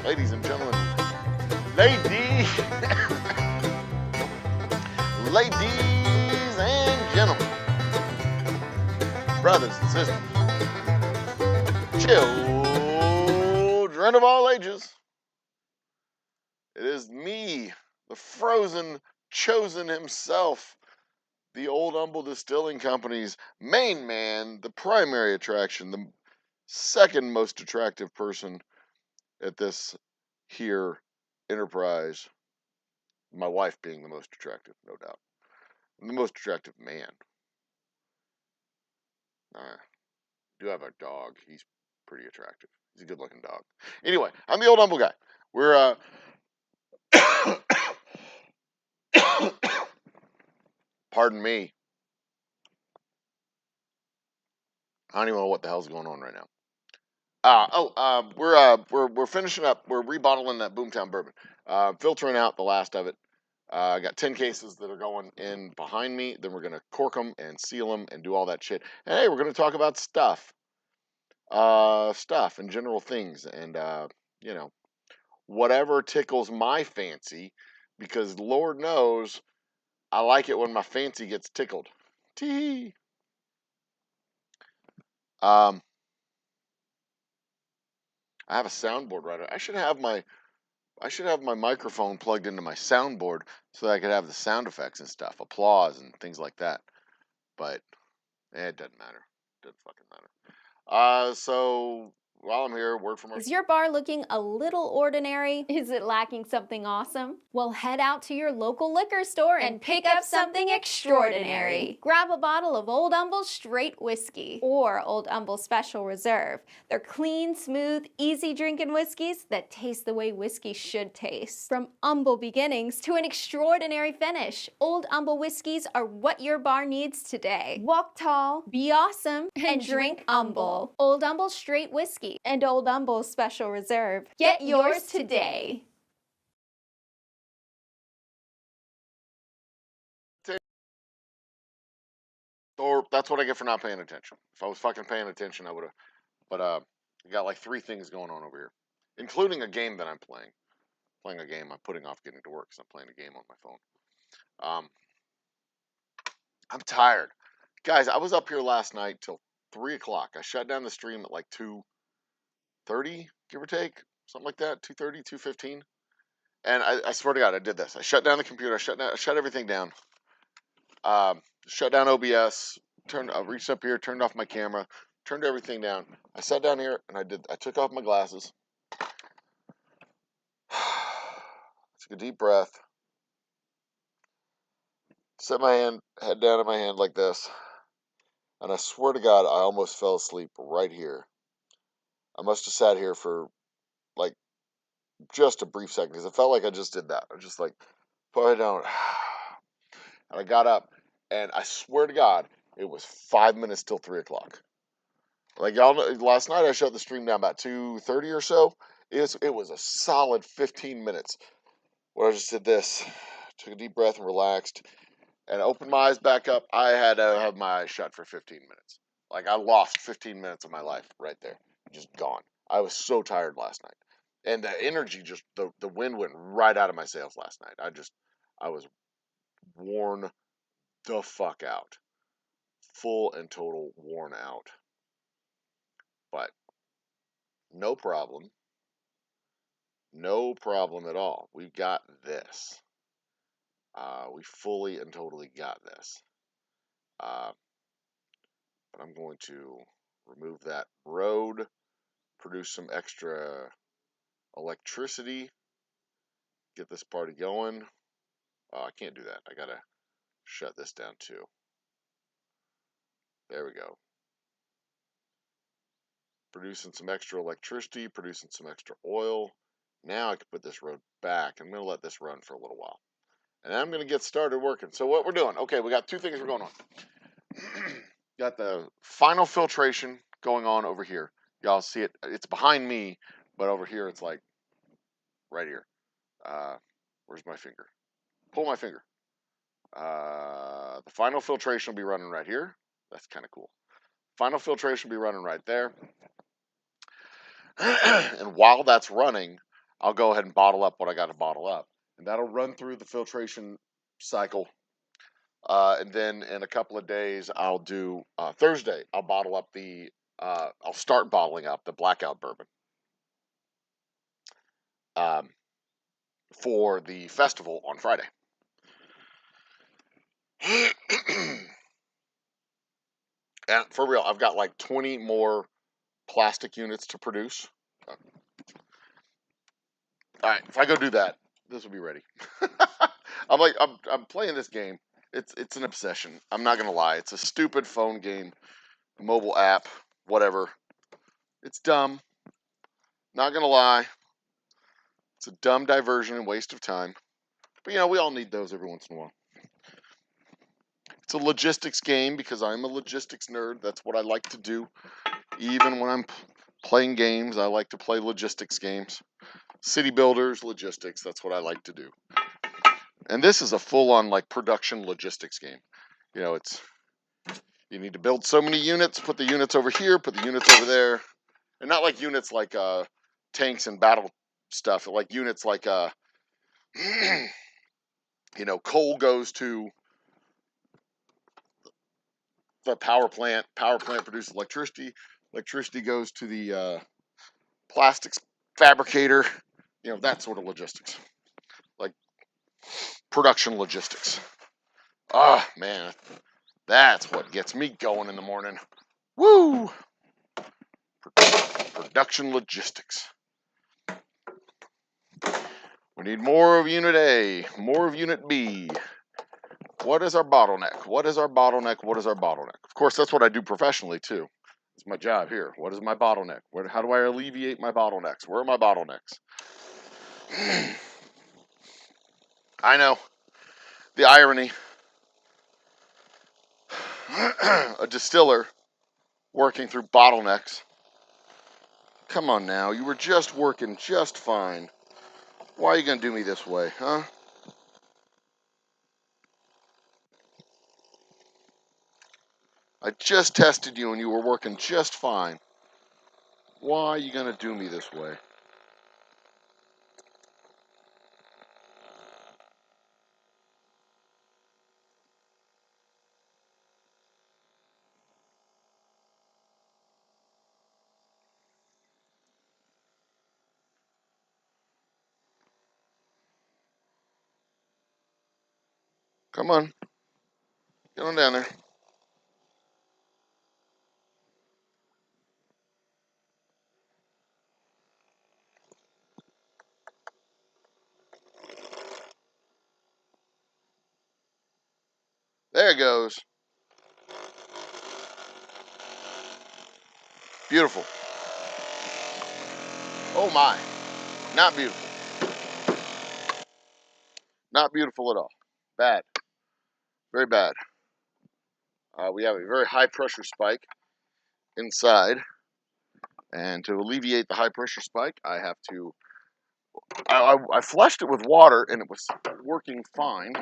ladies and gentlemen, ladies, ladies and gentlemen, brothers and sisters, children of all ages, it is me, the frozen chosen himself, the Old Humble Distilling Company's main man, the primary attraction, the second most attractive person at this here enterprise. My wife being the most attractive, no doubt. I'm the most attractive man. I do have a dog. He's pretty attractive. He's a good-looking dog. Anyway, I'm the Old Humble guy. We're pardon me. I don't even know what the hell's going on right now. We're finishing up. We're rebottling that Boomtown bourbon. Filtering out the last of it. I got 10 cases that are going in behind me. Then we're gonna cork them and seal them and do all that shit. And hey, we're gonna talk about stuff and general things, and you know, whatever tickles my fancy, because Lord knows I like it when my fancy gets tickled. Tee. I have a soundboard right. I should have my microphone plugged into my soundboard so that I could have the sound effects and stuff, applause and things like that. But it doesn't matter. It doesn't fucking matter. So while I'm here, word from our... Is your bar looking a little ordinary? Is it lacking something awesome? Well, head out to your local liquor store and pick up something extraordinary. Grab a bottle of Old Humble Straight Whiskey or Old Humble Special Reserve. They're clean, smooth, easy drinking whiskeys that taste the way whiskey should taste. From humble beginnings to an extraordinary finish, Old Humble whiskeys are what your bar needs today. Walk tall, be awesome, and drink humble. Old Humble Straight Whiskey and Old Humble Special Reserve. Get yours today. Or that's what I get for not paying attention. If I was fucking paying attention, I would have. But I got like 3 things going on over here, including a game that I'm playing. Playing a game I'm putting off getting to work because I'm playing a game on my phone. I'm tired, guys. I was up here last night till 3 o'clock. I shut down the stream at like 2:30, give or take, something like that. 2:30, 2:15. And I swear to God, I did this. I shut down the computer. I shut everything down. Shut down OBS. I reached up here, turned off my camera, turned everything down. I sat down here and I took off my glasses. Took a deep breath. Set my head down in my hand like this. And I swear to God, I almost fell asleep right here. I must have sat here for like just a brief second because it felt like I just did that. I just like put it down. And I got up and I swear to God, it was 5 minutes till 3 o'clock. Like y'all know, last night I shut the stream down about 2:30 or so. It was a solid 15 minutes where I just did this, took a deep breath and relaxed, and opened my eyes back up. I had to have my eyes shut for 15 minutes. Like I lost 15 minutes of my life right there, just gone. I was so tired last night, and the energy the wind went right out of my sails last night. I was worn the fuck out, full and total worn out. But no problem. No problem at all. We've got this. We fully and totally got this. But I'm going to remove that road, produce some extra electricity, get this party going. I can't do that. I gotta shut this down too. There we go. Producing some extra electricity, producing some extra oil. Now I can put this road back. I'm going to let this run for a little while. And I'm going to get started working. So what we're doing, okay, we got 2 things we're going on. Got the final filtration going on over here. Y'all see it. It's behind me, but over here it's like right here. Where's my finger? Pull my finger. The final filtration will be running right here. That's kind of cool. Final filtration will be running right there. And while that's running, I'll go ahead and bottle up what I got to bottle up. And that'll run through the filtration cycle. And then in a couple of days, I'll do Thursday. I'll bottle up I'll start bottling up the blackout bourbon for the festival on Friday. And for real, I've got like 20 more plastic units to produce. All right, if I go do that, this will be ready. I'm playing this game. It's an obsession. I'm not gonna lie. It's a stupid phone game, mobile app, whatever. It's dumb. Not gonna lie. It's a dumb diversion and waste of time. But we all need those every once in a while. It's a logistics game because I'm a logistics nerd. That's what I like to do. Even when I'm playing games, I like to play logistics games. City builders, logistics, that's what I like to do. And this is a full-on like production logistics game. It's you need to build so many units, put the units over here, put the units over there. And not like units like tanks and battle stuff, like units like coal goes to the power plant produces electricity goes to the plastics fabricator, that sort of logistics, like production logistics. Ah, man, that's what gets me going in the morning. Woo! Production logistics. We need more of Unit A, more of Unit B. What is our bottleneck? What is our bottleneck? What is our bottleneck? Of course, that's what I do professionally, too. It's my job here. What is my bottleneck? How do I alleviate my bottlenecks? Where are my bottlenecks? I know. The irony. A distiller working through bottlenecks. Come on now. You were just working just fine. Why are you going to do me this way, huh? I just tested you and you were working just fine. Why are you going to do me this way? Come on. Get on down there. There it goes. Beautiful. Oh my. Not beautiful. Not beautiful at all. Bad. Very bad. We have a very high pressure spike inside. And to alleviate the high pressure spike, I have to... I flushed it with water and it was working fine.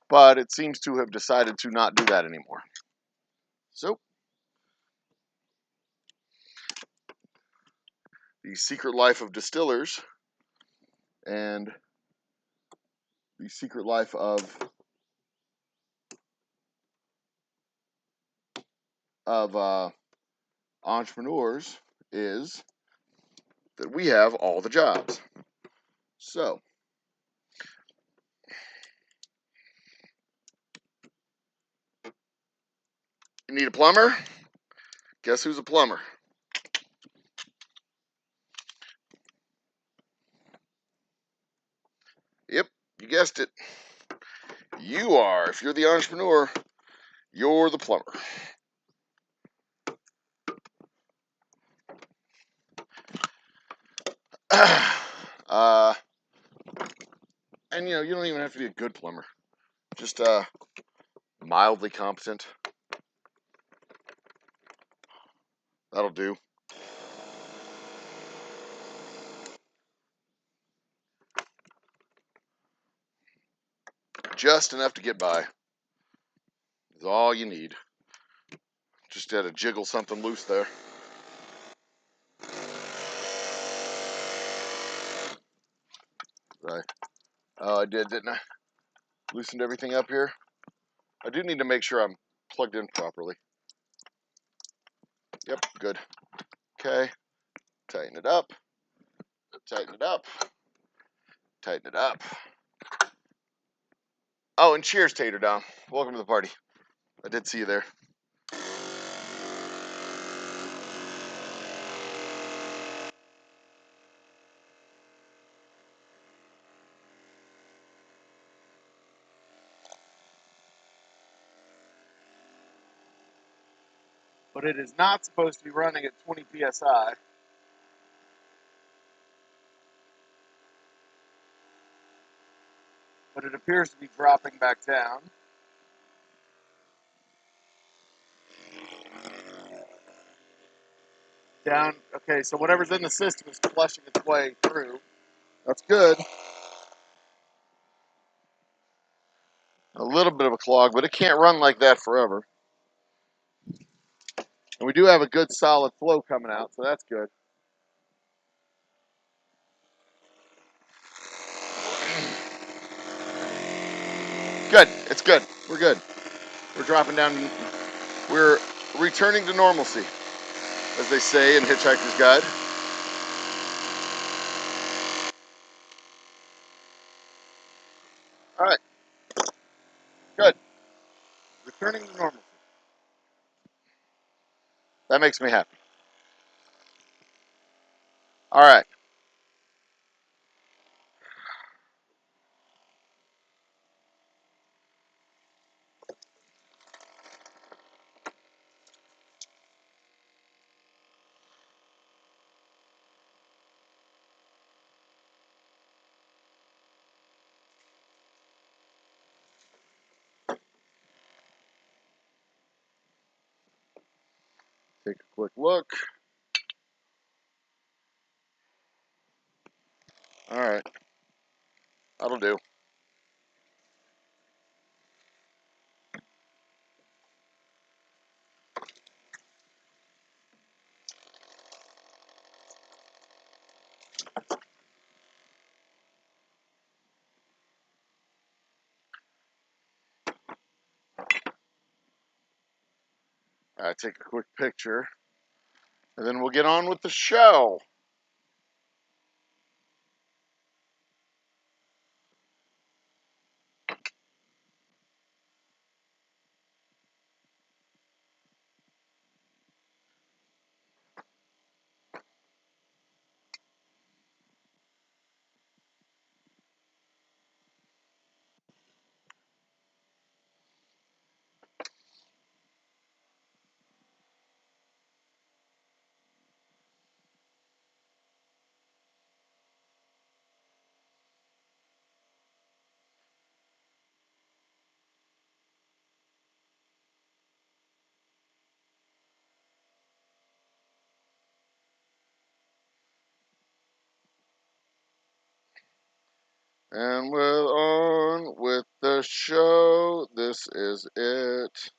But it seems to have decided to not do that anymore. So, the secret life of distillers and the secret life of entrepreneurs is that we have all the jobs. So, you need a plumber? Guess who's a plumber? Yep, you guessed it. You are. If you're the entrepreneur, you're the plumber. And you don't even have to be a good plumber. Just mildly competent. That'll do. Just enough to get by is all you need. Just had to jiggle something loose there. Oh, I did, didn't I? Loosened everything up here. I do need to make sure I'm plugged in properly. Yep, good. Okay, tighten it up. Tighten it up. Tighten it up. Oh, and cheers, Tater Dom. Welcome to the party. I did see you there. But it is not supposed to be running at 20 psi. But it appears to be dropping back down. Down. Okay, so whatever's in the system is flushing its way through. That's good. A little bit of a clog, but it can't run like that forever. And we do have a good solid flow coming out, so that's good. Good. It's good. We're good. We're dropping down. We're returning to normalcy, as they say in Hitchhiker's Guide. All right. Good. Returning to normalcy. That makes me happy. All right. Take a quick look. All right. That'll do. All right. Take a quick picture, and then we'll get on with the show. And we're on with the show. This is it.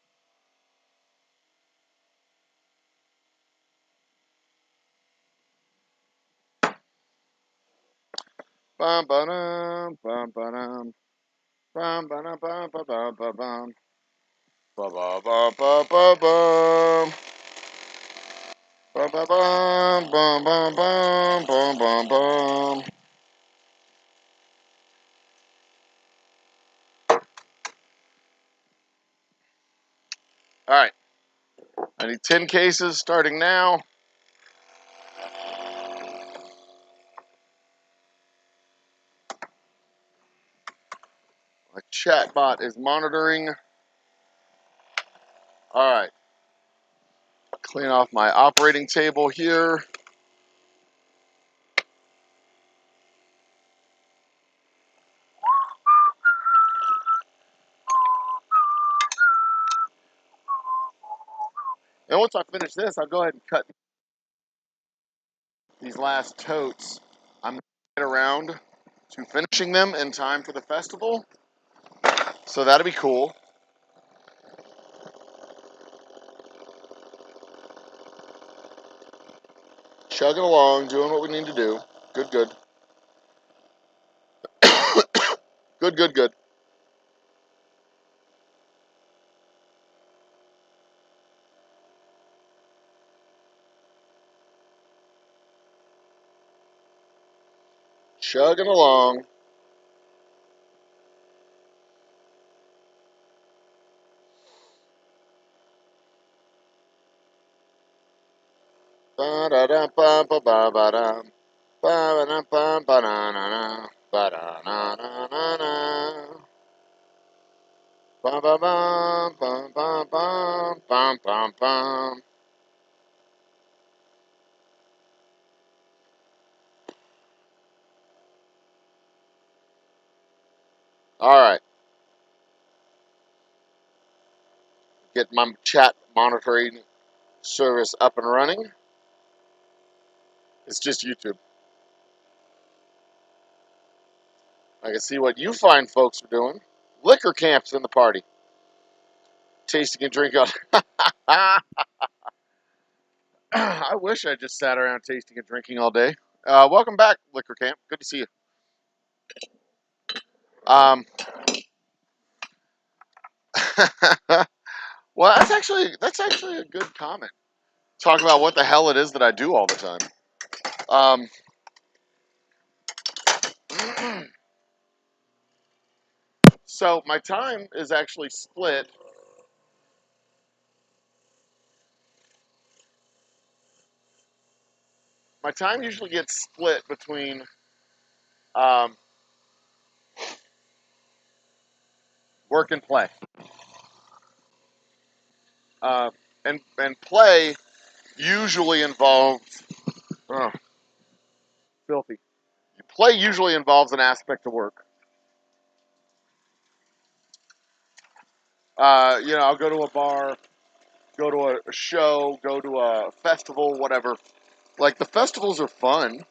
Bum ba-dum, bum ba-dum, bum ba-dum, bum ba-bum, ba-bum, ba-ba-bum, ba-ba-bum, ba-ba-bum, bum bum bum, bum bum bum. All right. I need 10 cases starting now. My chat bot is monitoring. All right. Clean off my operating table here. And once I finish this, I'll go ahead and cut these last totes. I'm going to get around to finishing them in time for the festival. So that'll be cool. Chugging along, doing what we need to do. Good, good. Good, good, good. Chugging along. Ba-da-da-ba-ba-ba-ba-da. Ba-da-da-ba-ba-da-na-na. Ba-da-na-na-na-na. Ba-ba-bum, bum-bum-bum, bum-bum-bum. All right. Get my chat monitoring service up and running. It's just YouTube. I can see what you fine folks are doing. Liquor camps in the party. Tasting and drinking. I wish I just sat around tasting and drinking all day. Welcome back, Liquor Camp. Good to see you. Um, well, that's actually a good comment. Talk about what the hell it is that I do all the time. So my time is actually split. My time usually gets split between um, work and play. Uh, and play usually involves oh, filthy. Play usually involves an aspect of work. I'll go to a bar, go to a show, go to a festival, whatever. Like the festivals are fun.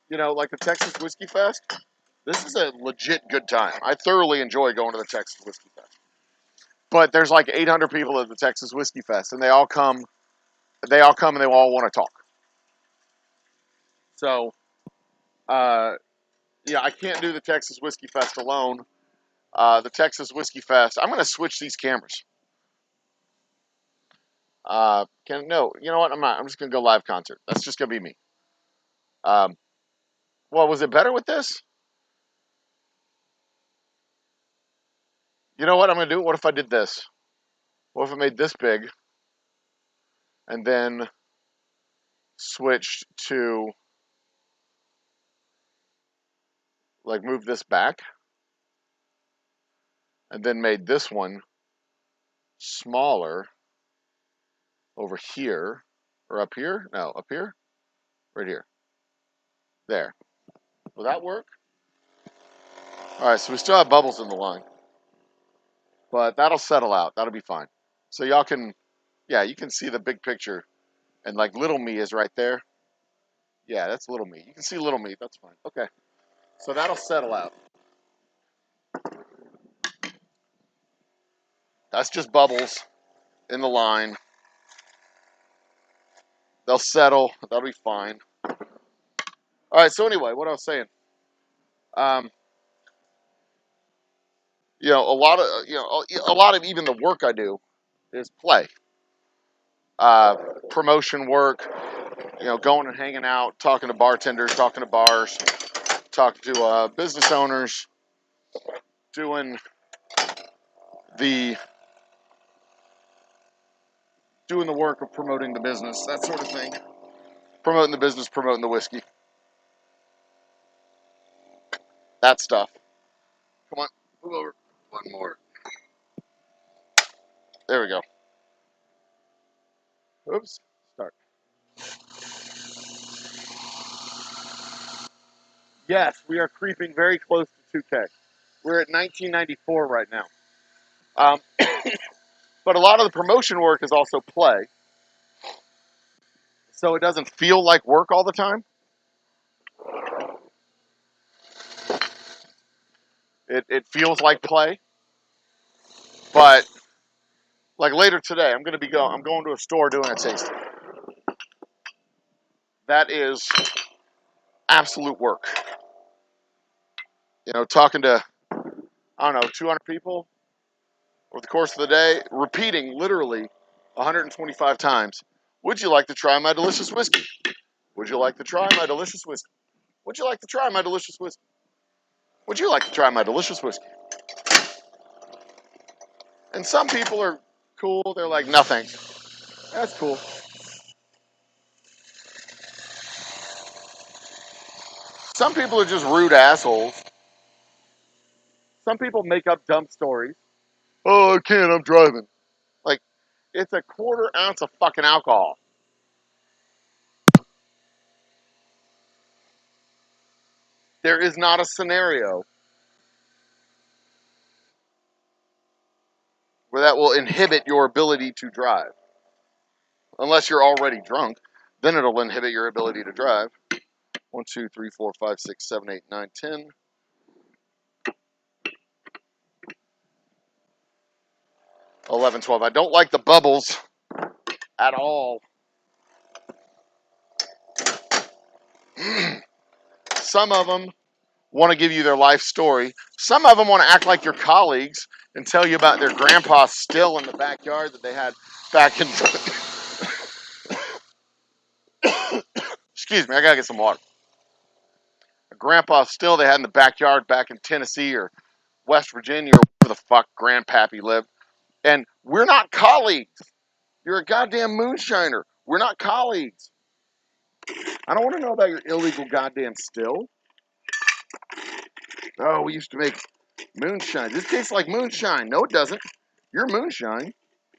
Like the Texas Whiskey Fest. This is a legit good time. I thoroughly enjoy going to the Texas Whiskey Fest. But there's like 800 people at the Texas Whiskey Fest, and they all come. They all come and they all want to talk. So, I can't do the Texas Whiskey Fest alone. The Texas Whiskey Fest. I'm going to switch these cameras. No, you know what? I'm not. I'm just going to go live concert. That's just going to be me. Um, well, was it better with this? You know what I'm going to do? What if I did this? What if I made this big and then switched to like move this back and then made this one smaller over here or up here? No, up here? Right here. There. Will that work? All right, so we still have bubbles in the line, but that'll settle out. That'll be fine. So y'all can, you can see the big picture, and like little me is right there. Yeah, that's little me. You can see little me. That's fine. Okay, so that'll settle out. That's just bubbles in the line. They'll settle. That'll be fine. All right. So anyway, what I was saying, um, a lot of even the work I do is play, promotion work. Going and hanging out, talking to bartenders, talking to bars, talking to business owners, doing the doing the work of promoting the business, that sort of thing. Promoting the business, promoting the whiskey, that stuff. Come on, move over. One more. There we go. Oops. Start. Yes, we are creeping very close to 2K. We're at 1994 right now. Um, but a lot of the promotion work is also play, so it doesn't feel like work all the time. It feels like play, but like later today, I'm going to a store doing a tasting. That is absolute work. you know, talking to, I don't know, 200 people over the course of the day, repeating literally 125 times, would you like to try my delicious whiskey? Would you like to try my delicious whiskey? Would you like to try my delicious whiskey? Would you like to try my delicious whiskey? And some people are cool. They're like, no thanks. That's cool. Some people are just rude assholes. Some people make up dumb stories. Oh, I can't, I'm driving. Like, it's a quarter ounce of fucking alcohol. There is not a scenario where that will inhibit your ability to drive. Unless you're already drunk, then it'll inhibit your ability to drive. 1, 2, 3, 4, 5, 6, 7, 8, 9, 10. 11, 12. I don't like the bubbles at all. Some of them want to give you their life story. Some of them want to act like your colleagues and tell you about their grandpa's still in the backyard that they had back in... Excuse me, I gotta get some water. A grandpa's still they had in the backyard back in Tennessee or West Virginia or wherever the fuck grandpappy lived. And we're not colleagues. You're a goddamn moonshiner. We're not colleagues. I don't want to know about your illegal goddamn still. Oh, we used to make moonshine. This tastes like moonshine. No, it doesn't. Your moonshine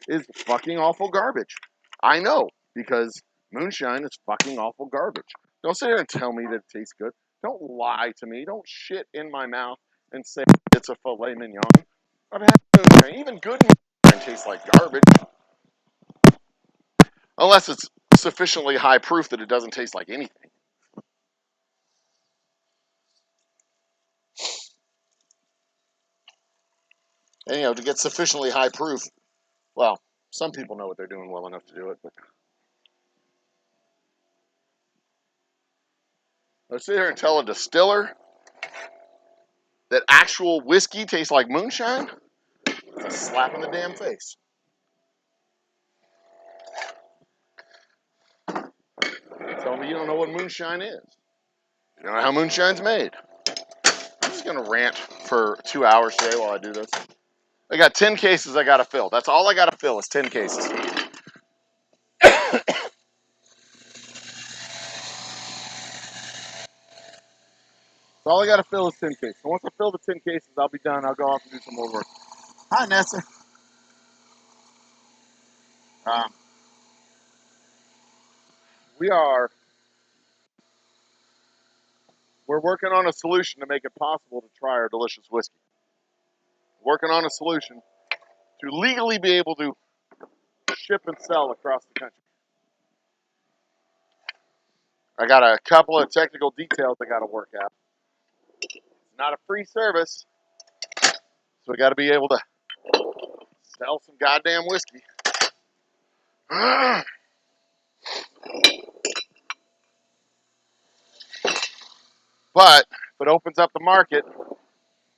is fucking awful garbage. I know, because moonshine is fucking awful garbage. Don't sit here and tell me that it tastes good. Don't lie to me. Don't shit in my mouth and say it's a filet mignon. I've had moonshine. Even good moonshine tastes like garbage. Unless it's sufficiently high proof that it doesn't taste like anything. And, you know, to get sufficiently high proof, well, some people know what they're doing well enough to do it, but let's sit here and tell a distiller that actual whiskey tastes like moonshine. It's a slap in the damn face. Tell me you don't know what moonshine is. You don't know how moonshine's made. I'm just going to rant for 2 hours today while I do this. I got 10 cases I got to fill. That's all I got to fill is 10 cases. All I got to fill is 10 cases. So once I fill the 10 cases, I'll be done. I'll go off and do some more work. Hi, Nessa. Um, we're working on a solution to make it possible to try our delicious whiskey. Working on a solution to legally be able to ship and sell across the country. I got a couple of technical details I got to work out. It's not a free service, so we got to be able to sell some goddamn whiskey. But if it opens up the market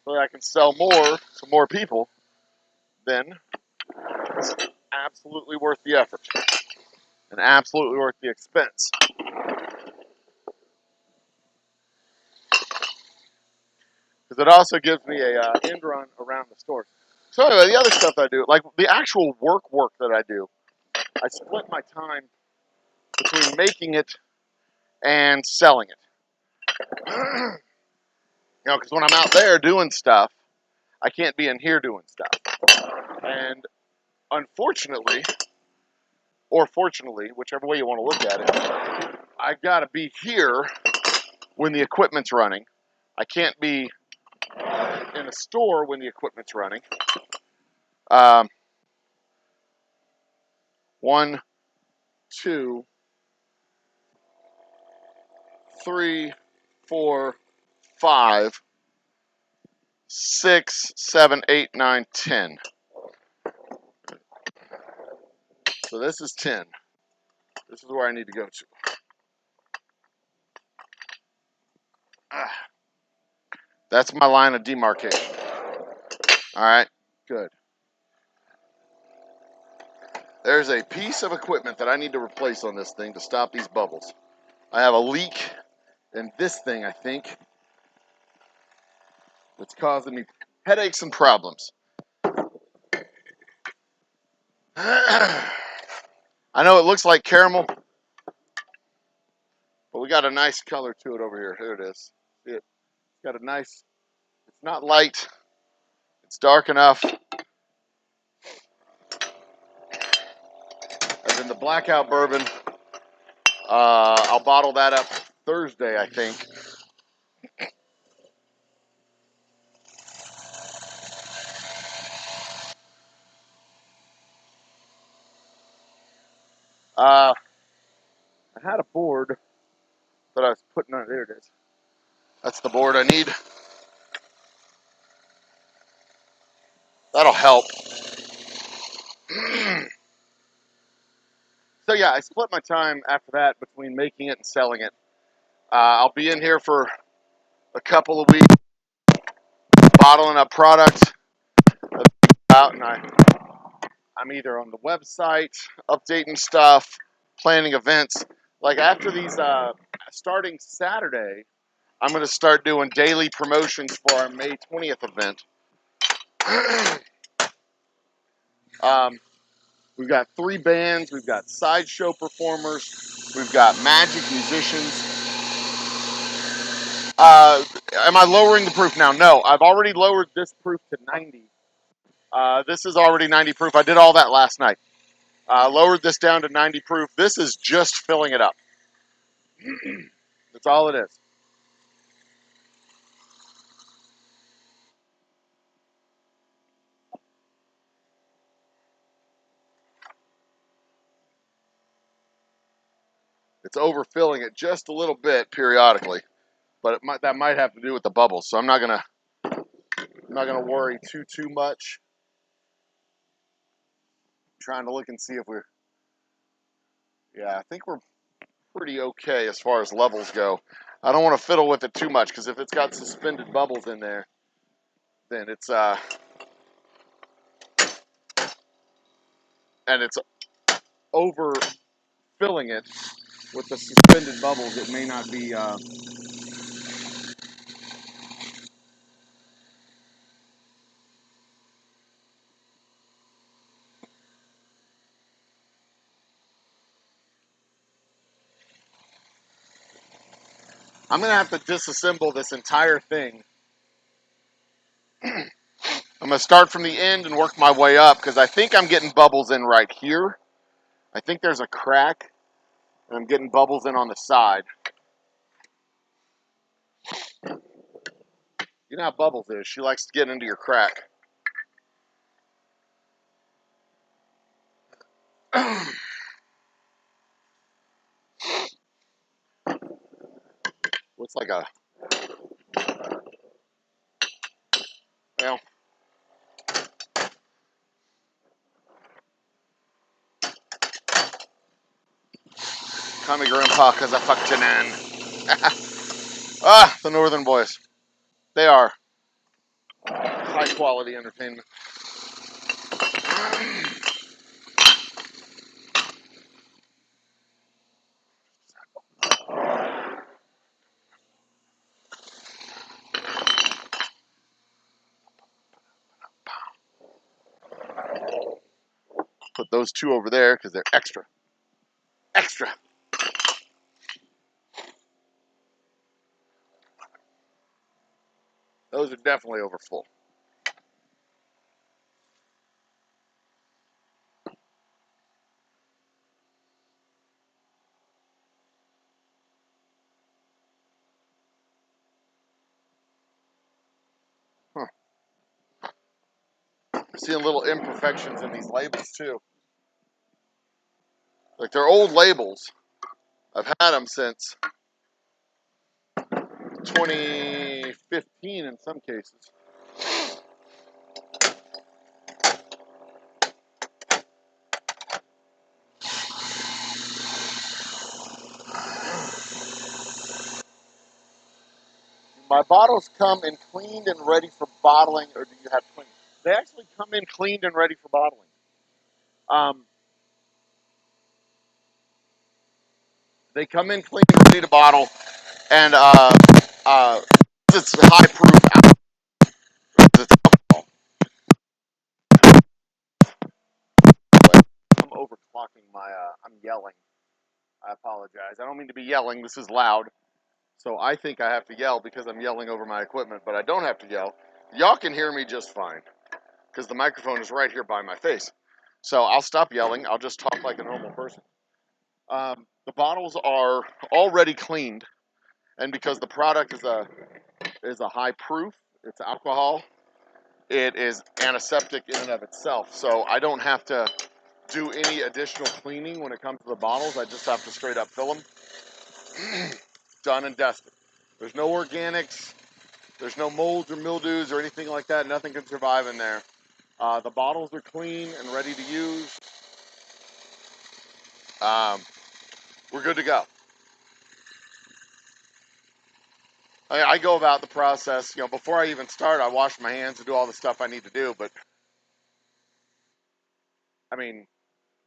so that I can sell more to more people, then it's absolutely worth the effort and absolutely worth the expense. Because it also gives me a end run around the store. So anyway, the other stuff I do, like the actual work that I do, I split my time between making it and selling it. You know, because when I'm out there doing stuff, I can't be in here doing stuff. And unfortunately, or fortunately, whichever way you want to look at it, I got to be here when the equipment's running. I can't be in a store when the equipment's running. 1, 2, 3, 4, 5, 6, 7, 8, 9, 10. So this is 10. This is where I need to go to. That's my line of demarcation. All right, good. There's a piece of equipment that I need to replace on this thing to stop these bubbles. I have a leak in this thing, I think. It's causing me headaches and problems. I know it looks like caramel, but we got a nice color to it over here. Here it is. See it? It's got a nice, it's not light. It's dark enough. And then the blackout bourbon, I'll bottle that up Thursday, I think. I had a board that I was putting on. There it is. That's the board I need. That'll help. So yeah, I split my time after that between making it and selling it. I'll be in here for a couple of weeks, bottling up products out, and I'm either on the website, updating stuff, planning events. Like after these, starting Saturday, I'm going to start doing daily promotions for our May 20th event. We've got 3 bands, we've got sideshow performers, we've got magic musicians. Am I lowering the proof now? No, I've already lowered this proof to 90. This is already 90 proof. I did all that last night. Lowered this down to 90 proof. This is just filling it up. That's all it is. It's overfilling it just a little bit periodically, but that might have to do with the bubbles. So I'm not gonna worry too much. I'm trying to look and see if yeah, I think we're pretty okay as far as levels go. I don't want to fiddle with it too much because if it's got suspended bubbles in there, then it's and it's overfilling it with the suspended bubbles. It may not be. I'm gonna have to disassemble this entire thing. I'm gonna start from the end and work my way up because I think I'm getting bubbles in right here. I think there's a crack, and I'm getting bubbles in on the side. You know how Bubbles is. She likes to get into your crack. Looks like a, well, call me grandpa because I fucked your nan. The Northern Boys. They are high quality entertainment. Put those 2 over there because they're extra. Extra. Those are definitely over full. Huh. Seeing little imperfections in these labels too. Like they're old labels. I've had them since 2015 in some cases. my bottles come in cleaned and ready for bottling, or do you have clean? They actually come in cleaned and ready for bottling. They come in clean and ready to bottle, and it's high proof. It's alcohol. I'm overclocking my. I'm yelling. I apologize. I don't mean to be yelling. This is loud. So I think I have to yell because I'm yelling over my equipment, but I don't have to yell. Y'all can hear me just fine because the microphone is right here by my face. So I'll stop yelling. I'll just talk like a normal person. The bottles are already cleaned, and because the product is a high proof, it's alcohol. It is antiseptic in and of itself, so I don't have to do any additional cleaning when it comes to the bottles. I just have to straight up fill them. Done and dusted. There's no organics. There's no molds or mildews or anything like that. Nothing can survive in there. The bottles are clean and ready to use. We're good to go. I go about the process, before I even start, I wash my hands and do all the stuff I need to do. But, I mean,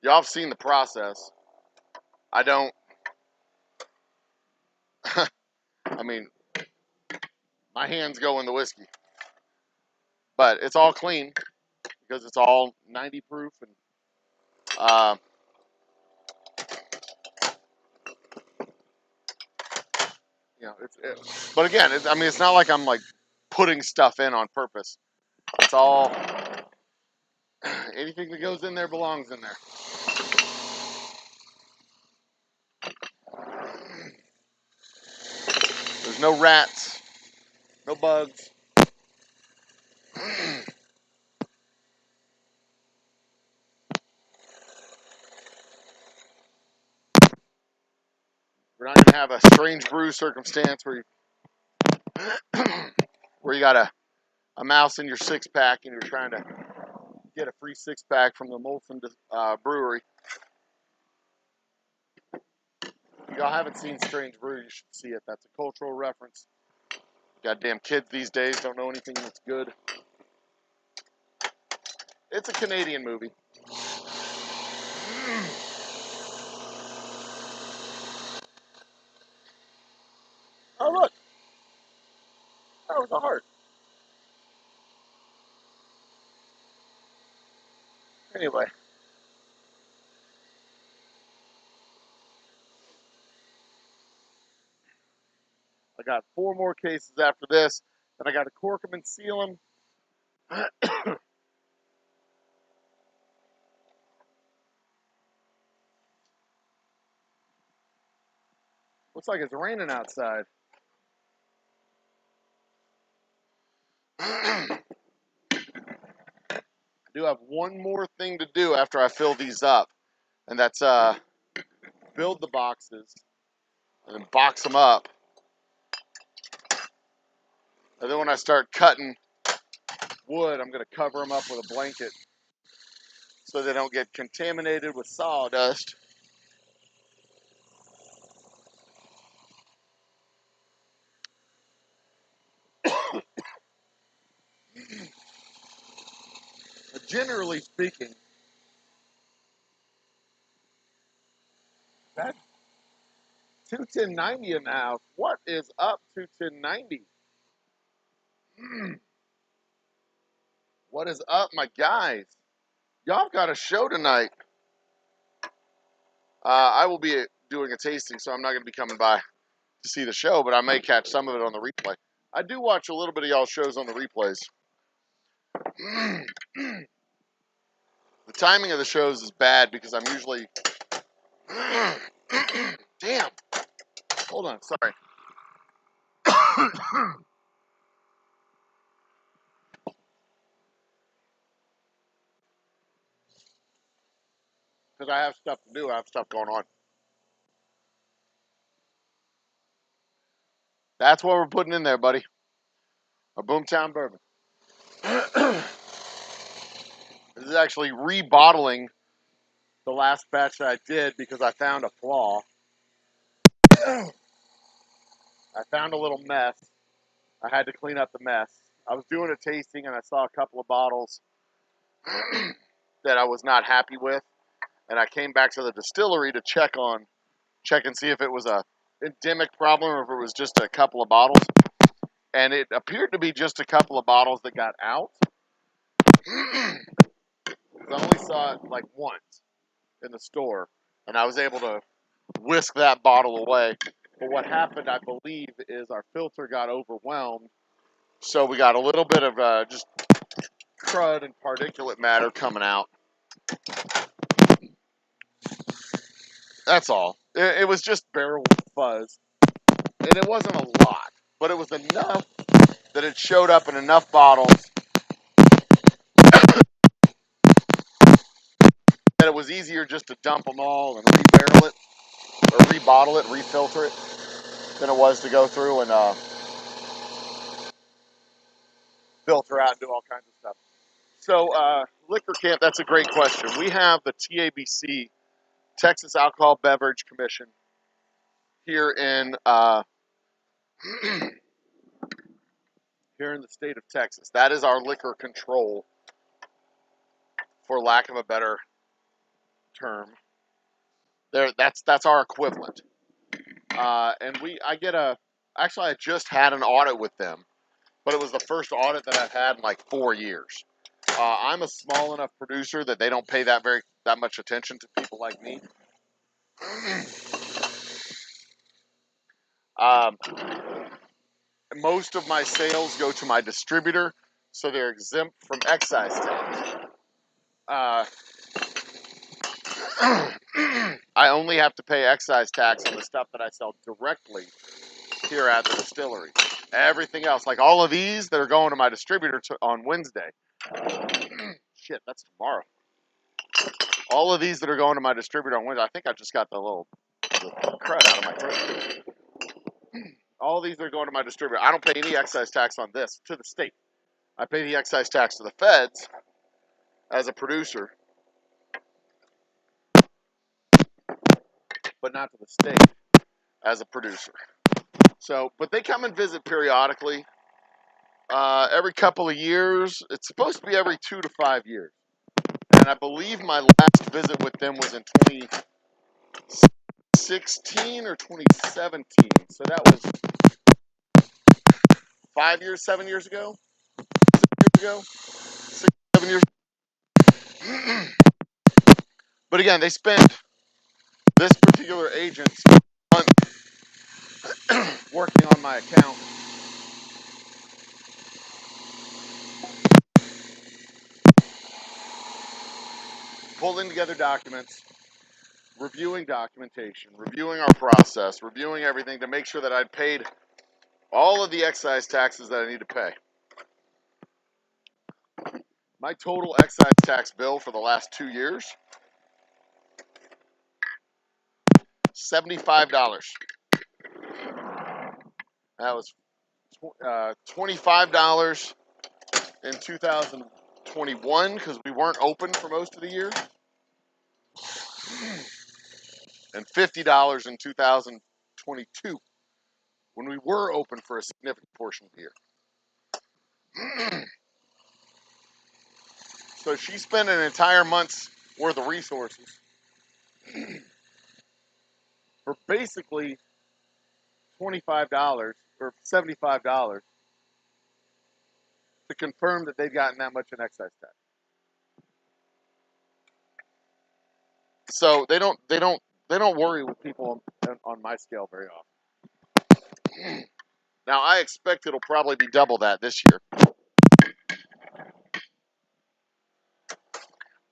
y'all have seen the process. I don't, I mean, my hands go in the whiskey. But it's all clean because it's all 90 proof. And but again, it's not like I'm like putting stuff in on purpose. It's all, anything that goes in there belongs in there. There's no rats, no bugs. We're not going to have a strange brew circumstance where you got a mouse in your six pack and you're trying to get a free six pack from the Molson brewery. If y'all haven't seen Strange Brew, you should see it. That's a cultural reference. Goddamn kids these days don't know anything that's good. It's a Canadian movie. Oh, look. That was a heart. Anyway. I got 4 more cases after this. Then I got to cork them and seal them. Looks like it's raining outside. I do have one more thing to do after I fill these up, and that's build the boxes and then box them up. And then when I start cutting wood, I'm going to cover them up with a blanket so they don't get contaminated with sawdust. Generally speaking, that's 210.90 in the house. What is up, 210.90? What is up, my guys? Y'all got a show tonight. I will be doing a tasting, so I'm not going to be coming by to see the show, but I may catch some of it on the replay. I do watch a little bit of y'all shows on the replays. The timing of the shows is bad because I'm usually... Damn. Hold on, sorry. Because I have stuff to do. I have stuff going on. That's what we're putting in there, buddy. A Boomtown bourbon. This is actually rebottling the last batch that I did because I found a flaw. I found a little mess. I had to clean up the mess. I was doing a tasting and I saw a couple of bottles that I was not happy with, and I came back to the distillery to check and see if it was a endemic problem or if it was just a couple of bottles. And it appeared to be just a couple of bottles that got out. I only saw it like once in the store, and I was able to whisk that bottle away. But what happened, I believe, is our filter got overwhelmed, so we got a little bit of just crud and particulate matter coming out. That's all. It was just barrel fuzz, and it wasn't a lot, but it was enough that it showed up in enough bottles that it was easier just to dump them all and rebarrel it, or rebottle it, refilter it, than it was to go through and filter out and do all kinds of stuff. So, liquor camp, that's a great question. We have the TABC, Texas Alcohol Beverage Commission, here in here in the state of Texas. That is our liquor control, for lack of a better term. That's our equivalent. And I just had an audit with them, but it was the first audit that I've had in like 4 years. I'm a small enough producer that they don't pay that much attention to people like me. Um, most of my sales go to my distributor, so they're exempt from excise tax. I only have to pay excise tax on the stuff that I sell directly here at the distillery. Everything else, like all of these that are going to my distributor on Wednesday. Shit, that's tomorrow. All of these that are going to my distributor on Wednesday. I think I just got the crud out of my throat. All of these are going to my distributor. I don't pay any excise tax on this to the state. I pay the excise tax to the feds as a producer, but not to the state as a producer. So, but they come and visit periodically. Every couple of years. It's supposed to be every 2 to 5 years. And I believe my last visit with them was in 2016 or 2017. So that was 5 years, 7 years ago? 6 years ago? 6, 7 years. But again, this particular agent spent a month working on my account. Pulling together documents, reviewing documentation, reviewing our process, reviewing everything to make sure that I'd paid all of the excise taxes that I need to pay. My total excise tax bill for the last 2 years, $75. That was $25 in 2021 because we weren't open for most of the year, and $50 in 2022 when we were open for a significant portion of the year. So she spent an entire month's worth of resources for basically $25 or $75 to confirm that they've gotten that much in excise tax. So they don't worry with people on my scale very often. Now I expect it'll probably be double that this year,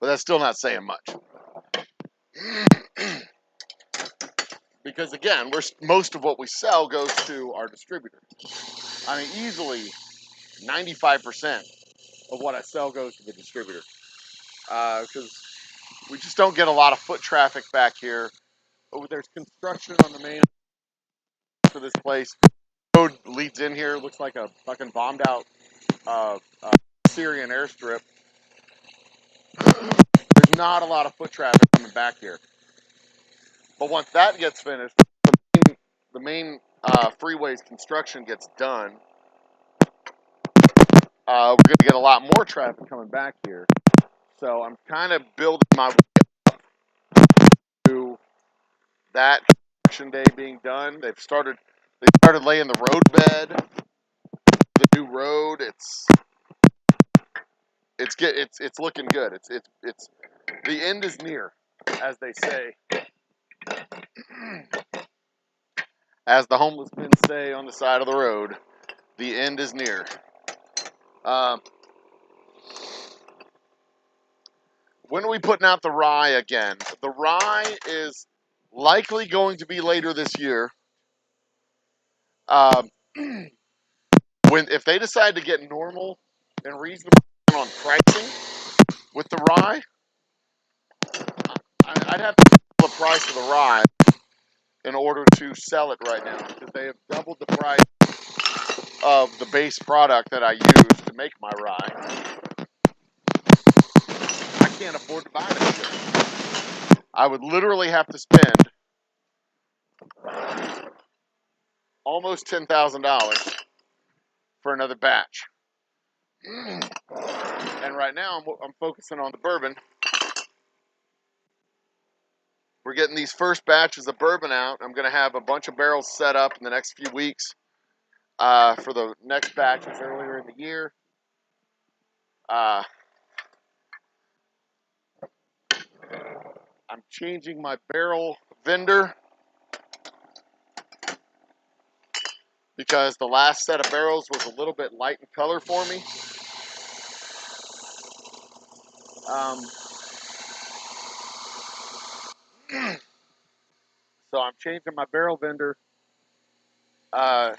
but that's still not saying much. Because again, most of what we sell goes to our distributor. I mean, easily 95% of what I sell goes to the distributor. Because we just don't get a lot of foot traffic back here. There's construction on the main for this place. The road leads in here. Looks like a fucking bombed out Syrian airstrip. There's not a lot of foot traffic coming back here. But once that gets finished, the main freeway's construction gets done. we're going to get a lot more traffic coming back here. So I'm kind of building my way to that construction day being done. They started laying the road bed, the new road. It's looking good. It's the end is near, as they say, as the homeless men say on the side of the road. The end is near. When are we putting out the rye again? The rye is likely going to be later this year. Um, if they decide to get normal and reasonable on pricing with the rye, I'd have to double the price of the rye in order to sell it right now because they have doubled the price of the base product that I use to make my rye. I can't afford to buy it. I would literally have to spend almost $10,000 for another batch. And right now I'm focusing on the bourbon. We're getting these first batches of bourbon out. I'm going to have a bunch of barrels set up in the next few weeks for the next batches earlier in the year. I'm changing my barrel vendor because the last set of barrels was a little bit light in color for me. So I'm changing my barrel vendor to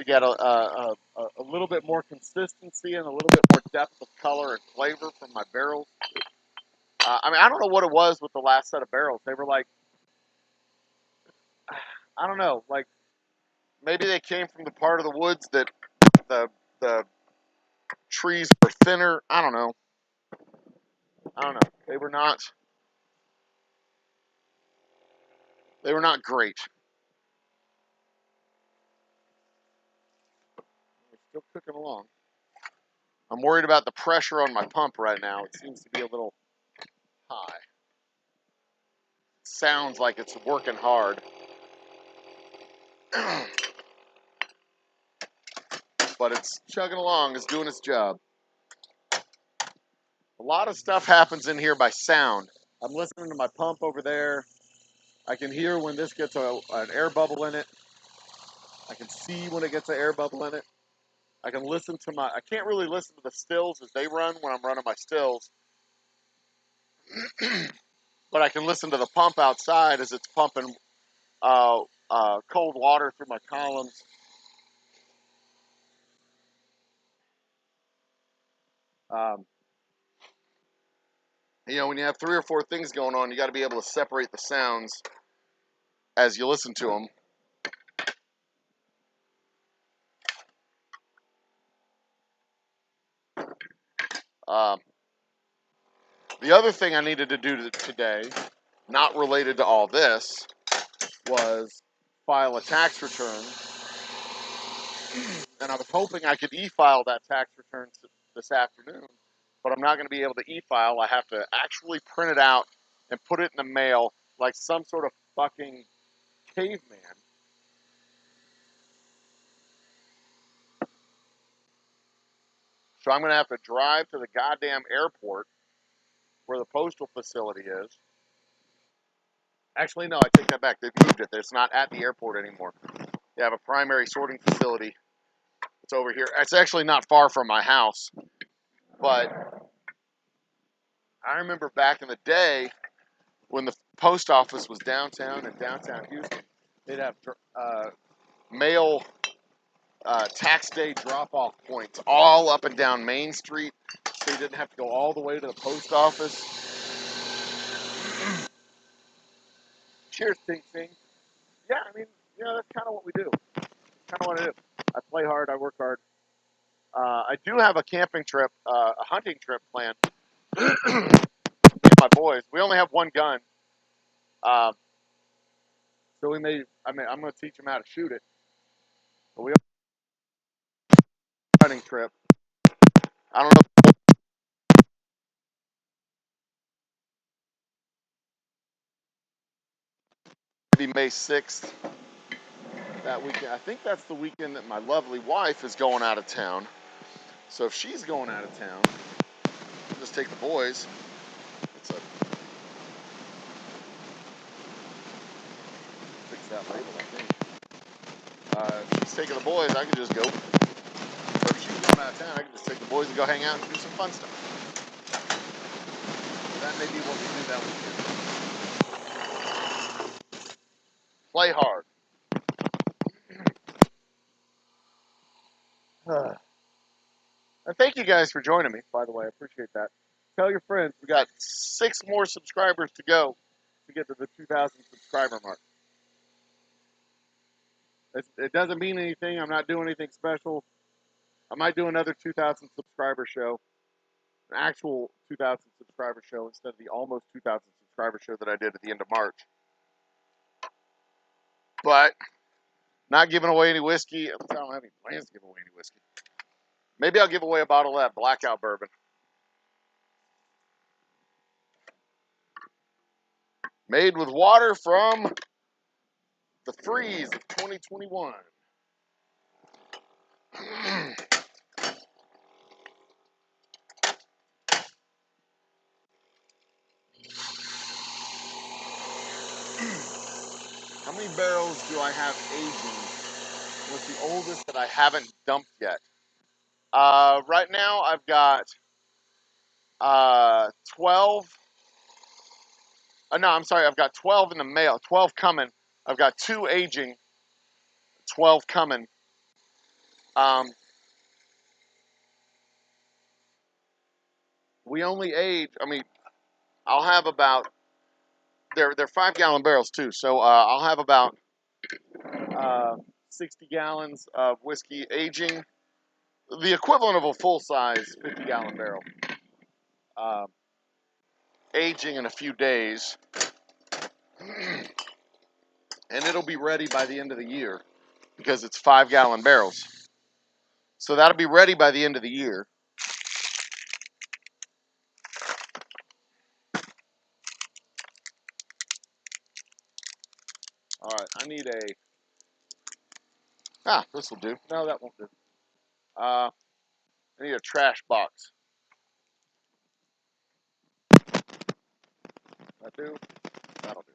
get a little bit more consistency and a little bit more depth of color and flavor from my barrels. I don't know what it was with the last set of barrels. They were like, I don't know, like maybe they came from the part of the woods that the trees were thinner. I don't know. They were not great. We're still cooking along. I'm worried about the pressure on my pump right now. It seems to be a little high. It sounds like it's working hard. But it's chugging along. It's doing its job. A lot of stuff happens in here by sound. I'm listening to my pump over there. I can hear when this gets an air bubble in it. I can see when it gets an air bubble in it. I can listen to I can't really listen to the stills as they run when I'm running my stills. But I can listen to the pump outside as it's pumping cold water through my columns. When you have 3 or 4 things going on, you got to be able to separate the sounds as you listen to them. The other thing I needed to do today, not related to all this, was file a tax return. And I was hoping I could e-file that tax return this afternoon, but I'm not going to be able to e-file. I have to actually print it out and put it in the mail like some sort of fucking caveman. So I'm going to have to drive to the goddamn airport where the postal facility is. Actually, no, I take that back. They've moved it. It's not at the airport anymore. They have a primary sorting facility. It's over here. It's actually not far from my house. But I remember back in the day when the post office was downtown in downtown Houston, they'd have mail tax day drop-off points all up and down Main Street, so you didn't have to go all the way to the post office. Cheers, Ting Ting. Yeah, I mean, that's kind of what we do. Kind of what I do. I play hard. I work hard. I do have a camping trip, a hunting trip planned with my boys. We only have one gun, so I'm going to teach them how to shoot it. But we have a hunting trip. I don't know. Maybe May 6th. That weekend. I think that's the weekend that my lovely wife is going out of town. So if she's going out of town, I'll just take the boys. It's a fix that label, I think. If she's taking the boys, I can just go. Or if she's going out of town, I can just take the boys and go hang out and do some fun stuff. That may be what we do that weekend. Play hard. And thank you guys for joining me, by the way. I appreciate that. Tell your friends. We got 6 more subscribers to go to get to the 2,000 subscriber mark. It doesn't mean anything. I'm not doing anything special. I might do another 2,000 subscriber show, an actual 2,000 subscriber show instead of the almost 2,000 subscriber show that I did at the end of March. But not giving away any whiskey. I don't have any plans to give away any whiskey. Maybe I'll give away a bottle of that blackout bourbon. Made with water from the freeze of 2021. How many barrels do I have aging? What's the oldest that I haven't dumped yet? Right now I've got 12. No, I'm sorry. I've got 12 in the mail. 12 coming. I've got 2 aging. 12 coming. We only age. I mean, I'll have about. They're 5-gallon barrels too. So I'll have about 60 gallons of whiskey aging, the equivalent of a full-size 50-gallon barrel, aging in a few days, and it'll be ready by the end of the year because it's 5-gallon barrels. So that'll be ready by the end of the year. All right, I need a. This will do. No, that won't do. I need a trash box. That do? That'll do.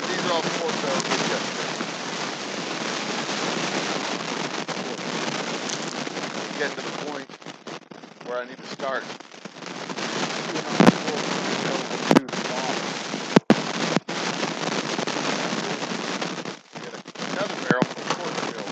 These are all four barrels. Getting to the point where I need to start. Another barrel for the quarter fill.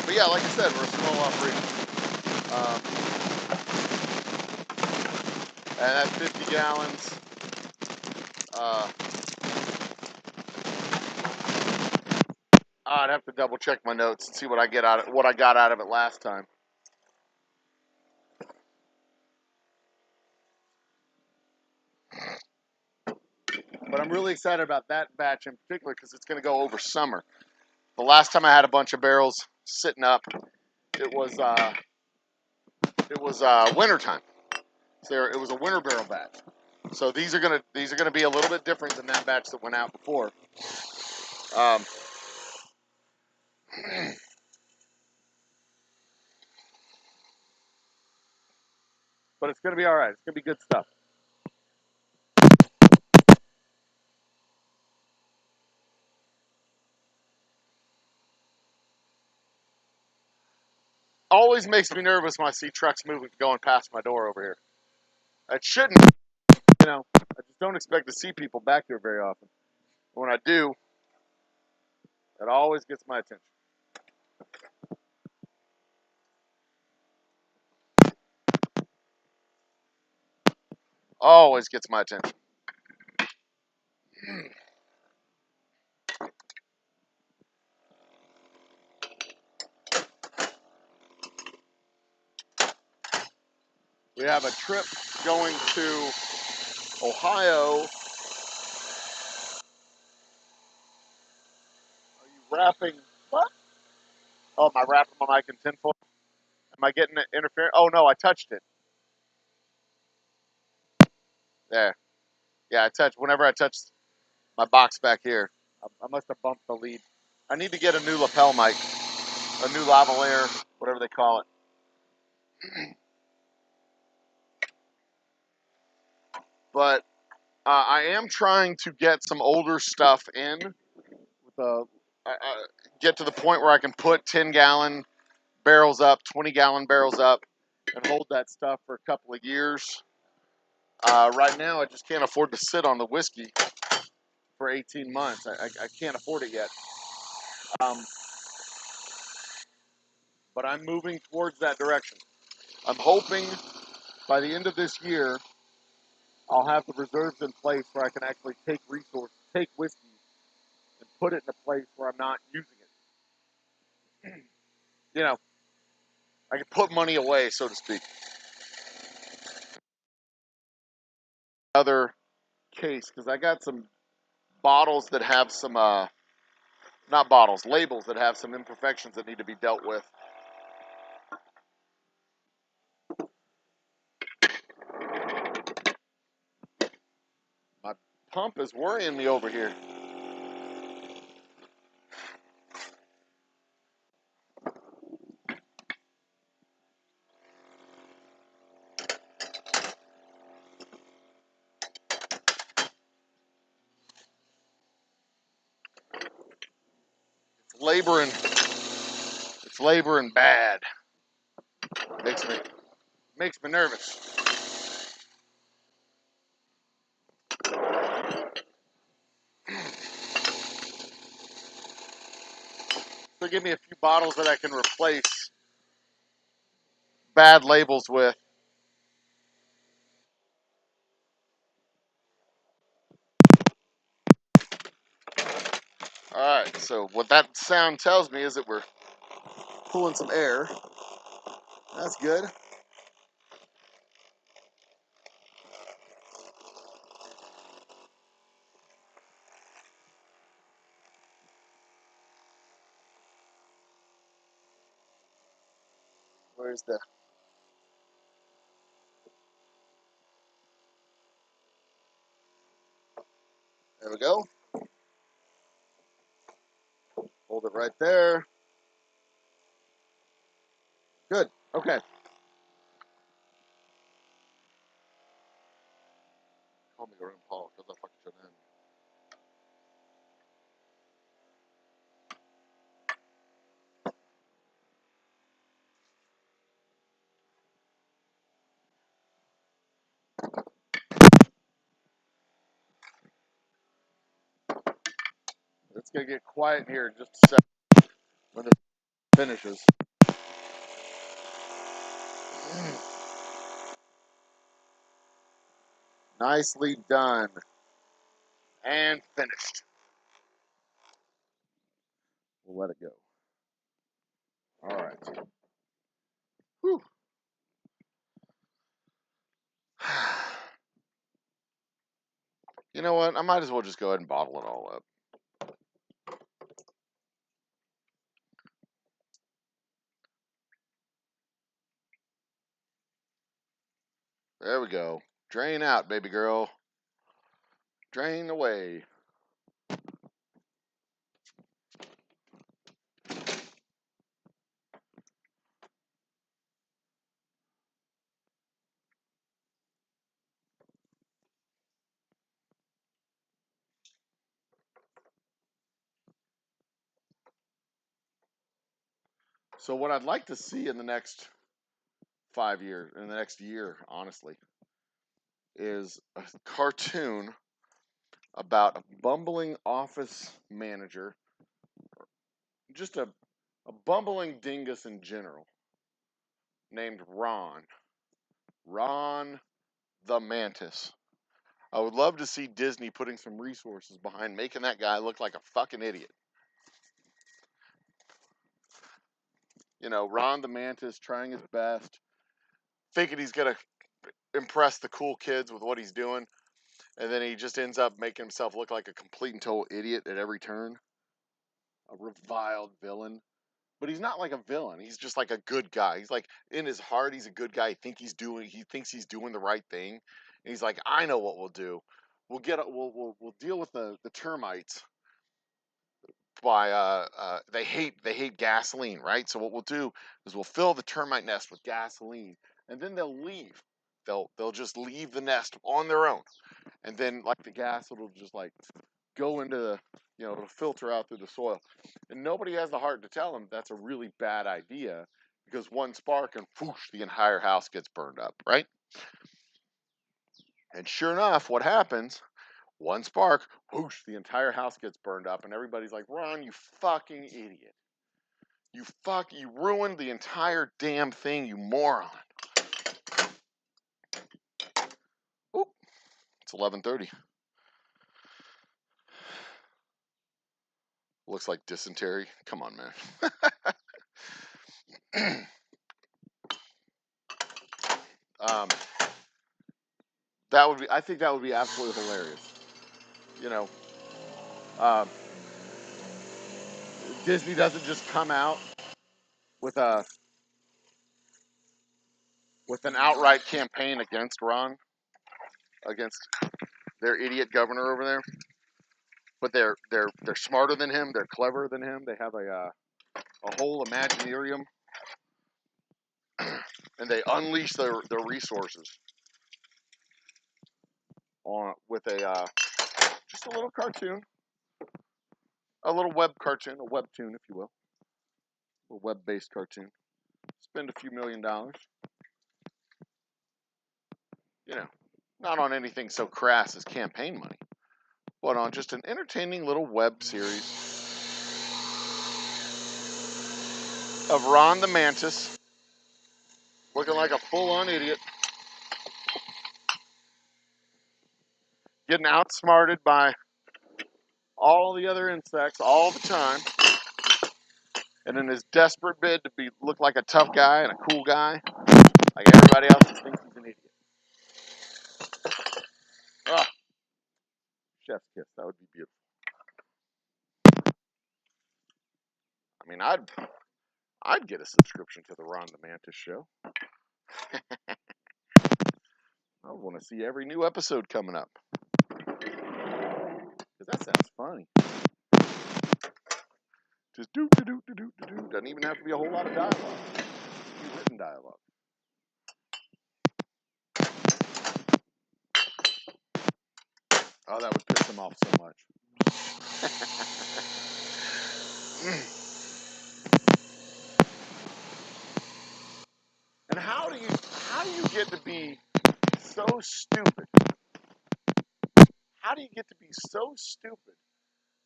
But yeah, like I said, we're a small operation. And that's 50 gallons. I'd have to double check my notes and see what I got out of it last time. But I'm really excited about that batch in particular because it's going to go over summer. The last time I had a bunch of barrels sitting up, it was wintertime. So it was a winter barrel batch. So these are gonna be a little bit different than that batch that went out before. But it's gonna be all right. It's gonna be good stuff. Always makes me nervous when I see trucks moving, going past my door over here. It shouldn't, I just don't expect to see people back here very often. When I do, it always gets my attention. always gets my attention. We have a trip going to Ohio. Are you wrapping? What? Oh, am I wrapping my mic in tinfoil? Am I getting interference? Oh no, I touched it. There. Yeah, I touched. Whenever I touch my box back here, I must have bumped the lead. I need to get a new lapel mic, a new lavalier, whatever they call it. But I am trying to get some older stuff in. With get to the point where I can put 10-gallon barrels up, 20-gallon barrels up, and hold that stuff for a couple of years. Right now, I just can't afford to sit on the whiskey for 18 months. I can't afford it yet. But I'm moving towards that direction. I'm hoping by the end of this year, I'll have the reserves in place where I can actually take whiskey, and put it in a place where I'm not using it. You know, I can put money away, so to speak. Other case, because I got some bottles that have some, not bottles, labels that have some imperfections that need to be dealt with. My pump is worrying me over here. It's laboring bad. Makes me nervous. So give me a few bottles that I can replace bad labels with. All right, so what that sound tells me is that we're pulling some air. That's good. Where's the... There we go. Hold it right there. Good. Okay. Call me Grandpa because I fucking shouldn't have. It's gonna get quiet in here in just a second when this finishes. Nicely done and finished. We'll let it go. All right. Whew. You know what? I might as well just go ahead and bottle it all up. There we go. Drain out, baby girl. Drain away. So what I'd like to see in the next 5 years, in the next year, honestly, is a cartoon about a bumbling office manager, just a bumbling dingus in general, named Ron. Ron the Mantis. I would love to see Disney putting some resources behind making that guy look like a fucking idiot. You know, Ron the Mantis trying his best, thinking he's going to impress the cool kids with what he's doing, and then he just ends up making himself look like a complete and total idiot at every turn. A reviled villain. But he's not like a villain. He's just like a good guy. He's like, in his heart, he's a good guy. He thinks he's doing the right thing. And he's like, I know what we'll do. We'll deal with the termites by they hate gasoline, right? So what we'll do is we'll fill the termite nest with gasoline, and then they'll leave. They'll just leave the nest on their own, and then like the gas will just like go into the, it'll filter out through the soil, and nobody has the heart to tell them that's a really bad idea, because one spark and whoosh, the entire house gets burned up, right? And sure enough, what happens? One spark, whoosh, the entire house gets burned up, and everybody's like, Ron, you fucking idiot. You ruined the entire damn thing, you moron. Oop, it's 11:30. Looks like dysentery. Come on, man. I think that would be absolutely hilarious. You know, um, Disney doesn't just come out with an outright campaign against Ron, against their idiot governor over there. But they're smarter than him. They're cleverer than him. They have a whole Imaginarium, and they unleash their resources on with just a little cartoon, a little web cartoon, a webtoon, if you will, a web-based cartoon. Spend a few $1,000,000, not on anything so crass as campaign money, but on just an entertaining little web series of Ron the Mantis looking like a full-on idiot, getting outsmarted by all the other insects all the time, and in his desperate bid to look like a tough guy and a cool guy, like everybody else just thinks he's an idiot. Ah, chef's kiss. That would be beautiful. I mean, I'd get a subscription to the Ron the Mantis show. I want to see every new episode coming up, because that sounds funny. Just do do do do do do. Doesn't even have to be a whole lot of dialogue. It can be written dialogue. Oh, that would piss him off so much. And how do you get to be so stupid? How do you get to be so stupid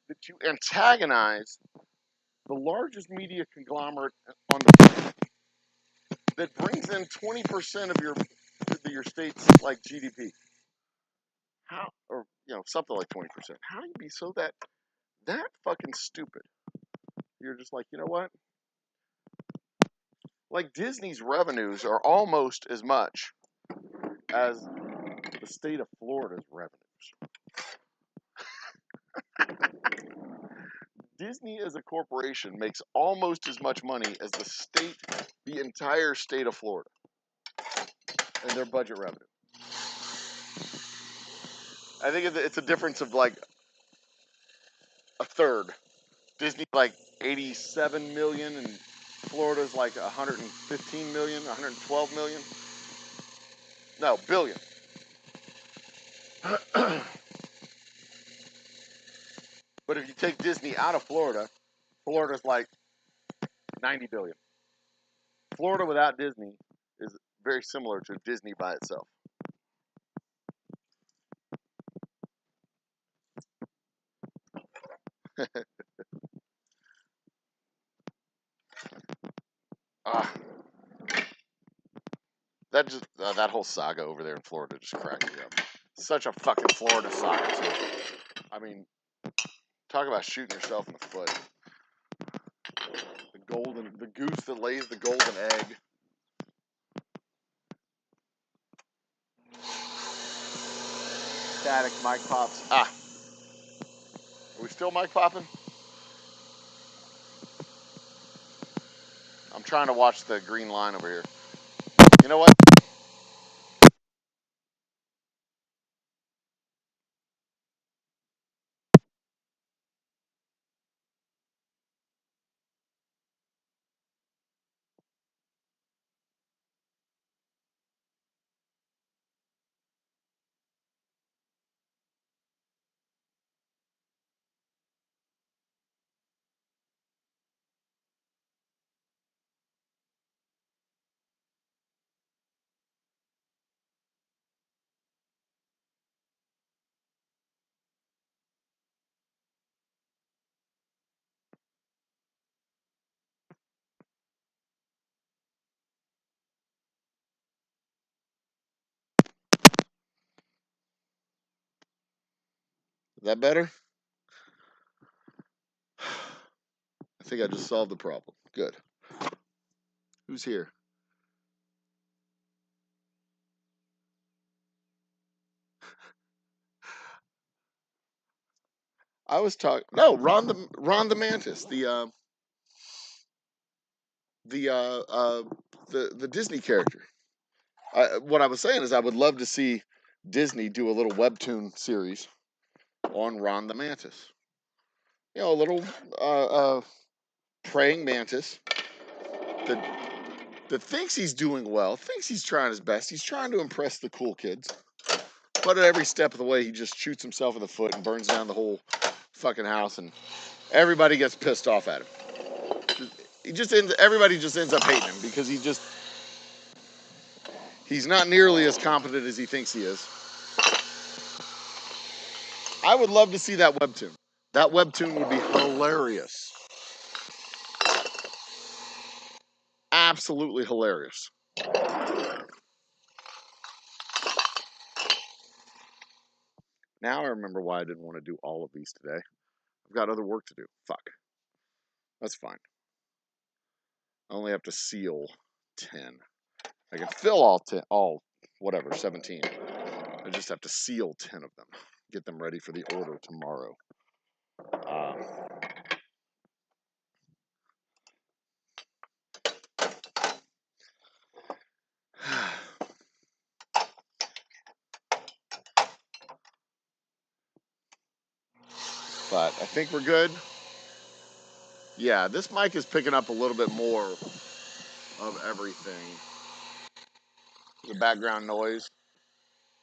that you antagonize the largest media conglomerate on the planet that brings in 20% of your state's like GDP? How, or something like 20%? How do you be so that fucking stupid? You're just like, you know what? Like, Disney's revenues are almost as much as the state of Florida's revenues. Disney as a corporation makes almost as much money as the entire state of Florida, and their budget revenue. I think it's a difference of like a third. Disney's like 87 million, and Florida's like 115 million, 112 million. No, billion. But if you take Disney out of Florida, Florida's like 90 billion. Florida without Disney is very similar to Disney by itself. that whole saga over there in Florida just cracked me up. Such a fucking Florida saga too. I mean, talk about shooting yourself in the foot. The goose that lays the golden egg. Static mic pops. Ah, are we still mic popping? I'm trying to watch the green line over here. You know what? Is that better? I think I just solved the problem. Good. Who's here? I was talking. No, Ron the Mantis, the Disney character. What I was saying is I would love to see Disney do a little webtoon series on Ron the Mantis. You know, a little praying mantis that thinks he's doing well, thinks he's trying his best. He's trying to impress the cool kids, but at every step of the way, he just shoots himself in the foot and burns down the whole fucking house, and everybody gets pissed off at him. Everybody just ends up hating him because he's not nearly as competent as he thinks he is. I would love to see that webtoon. That webtoon would be hilarious. Absolutely hilarious. Now I remember why I didn't want to do all of these today. I've got other work to do. Fuck. That's fine. I only have to seal 10. I can fill all 10, whatever, 17. I just have to seal 10 of them. Get them ready for the order tomorrow. But I think we're good. Yeah, this mic is picking up a little bit more of everything. The background noise.